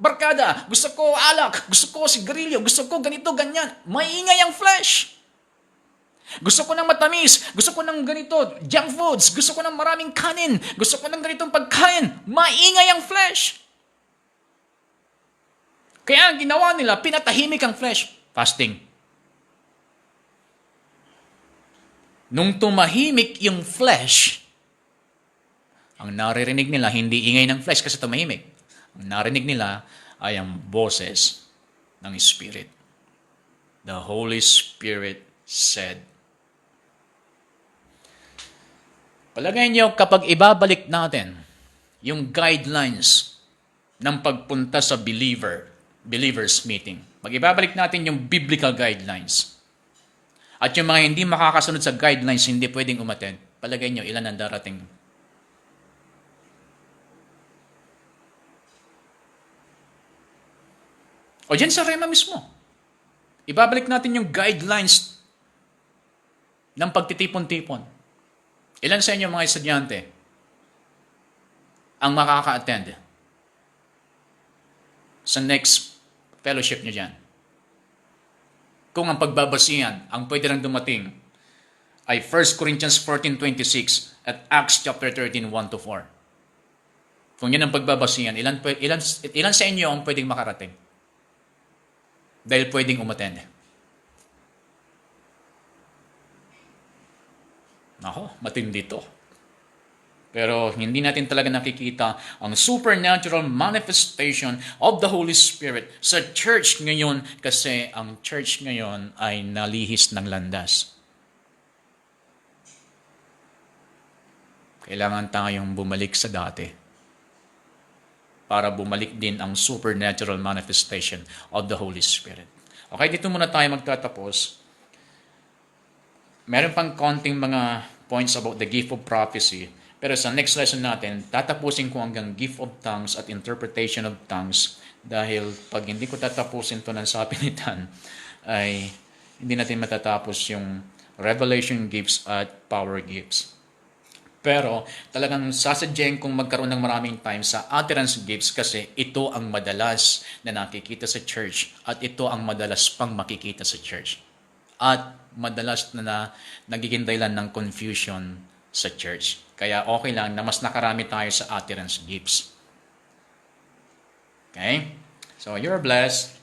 barkada, gusto ko alak, gusto ko sigarilyo, gusto ko ganito, ganyan. Maingay ang flesh. Gusto ko ng matamis, gusto ko ng ganito, junk foods, gusto ko ng maraming kanin, gusto ko ng ganitong pagkain. Maingay ang flesh. Kaya ang ginawa nila, pinatahimik ang flesh. Fasting. Nung tumahimik yung flesh, ang naririnig nila, hindi ingay ng flesh kasi tumahimik. Ang narinig nila ay ang boses ng Spirit. The Holy Spirit said. Palagay niyo, kapag ibabalik natin yung guidelines ng pagpunta sa believers meeting, mag-ibabalik natin yung biblical guidelines, at yung mga hindi makakasunod sa guidelines, hindi pwedeng umattend, palagay niyo, ilan ang darating? O dyan sa Rema mismo, ibabalik natin yung guidelines ng pagtitipon-tipon. Ilan sa inyo mga estudyante ang makaka-attend sa next fellowship nyo dyan? Kung ang pagbabasihan, ang pwede lang dumating ay 1 Corinthians 14:26 at Acts chapter 13, 1-4. Kung yan ang pagbabasihan, ilan sa inyo ang pwedeng makarating? Dahil pwedeng umattend. Ako, matindi to. Pero hindi natin talaga nakikita ang supernatural manifestation of the Holy Spirit sa church ngayon kasi ang church ngayon ay nalihis ng landas. Kailangan tayong bumalik sa dati para bumalik din ang supernatural manifestation of the Holy Spirit. Okay, dito muna tayo magtatapos. Meron pang konting mga points about the gift of prophecy. Pero sa next lesson natin, tatapusin ko hanggang gift of tongues at interpretation of tongues. Dahil pag hindi ko tatapusin ito ng sapilitan, ay hindi natin matatapos yung revelation gifts at power gifts. Pero talagang sasadyain kong magkaroon ng maraming time sa utterance gifts kasi ito ang madalas na nakikita sa church at ito ang madalas pang makikita sa church. At madalas na nagiging dahilan ng confusion sa church. Kaya okay lang na mas nakarami tayo sa utterance gifts. Okay? So, you're blessed.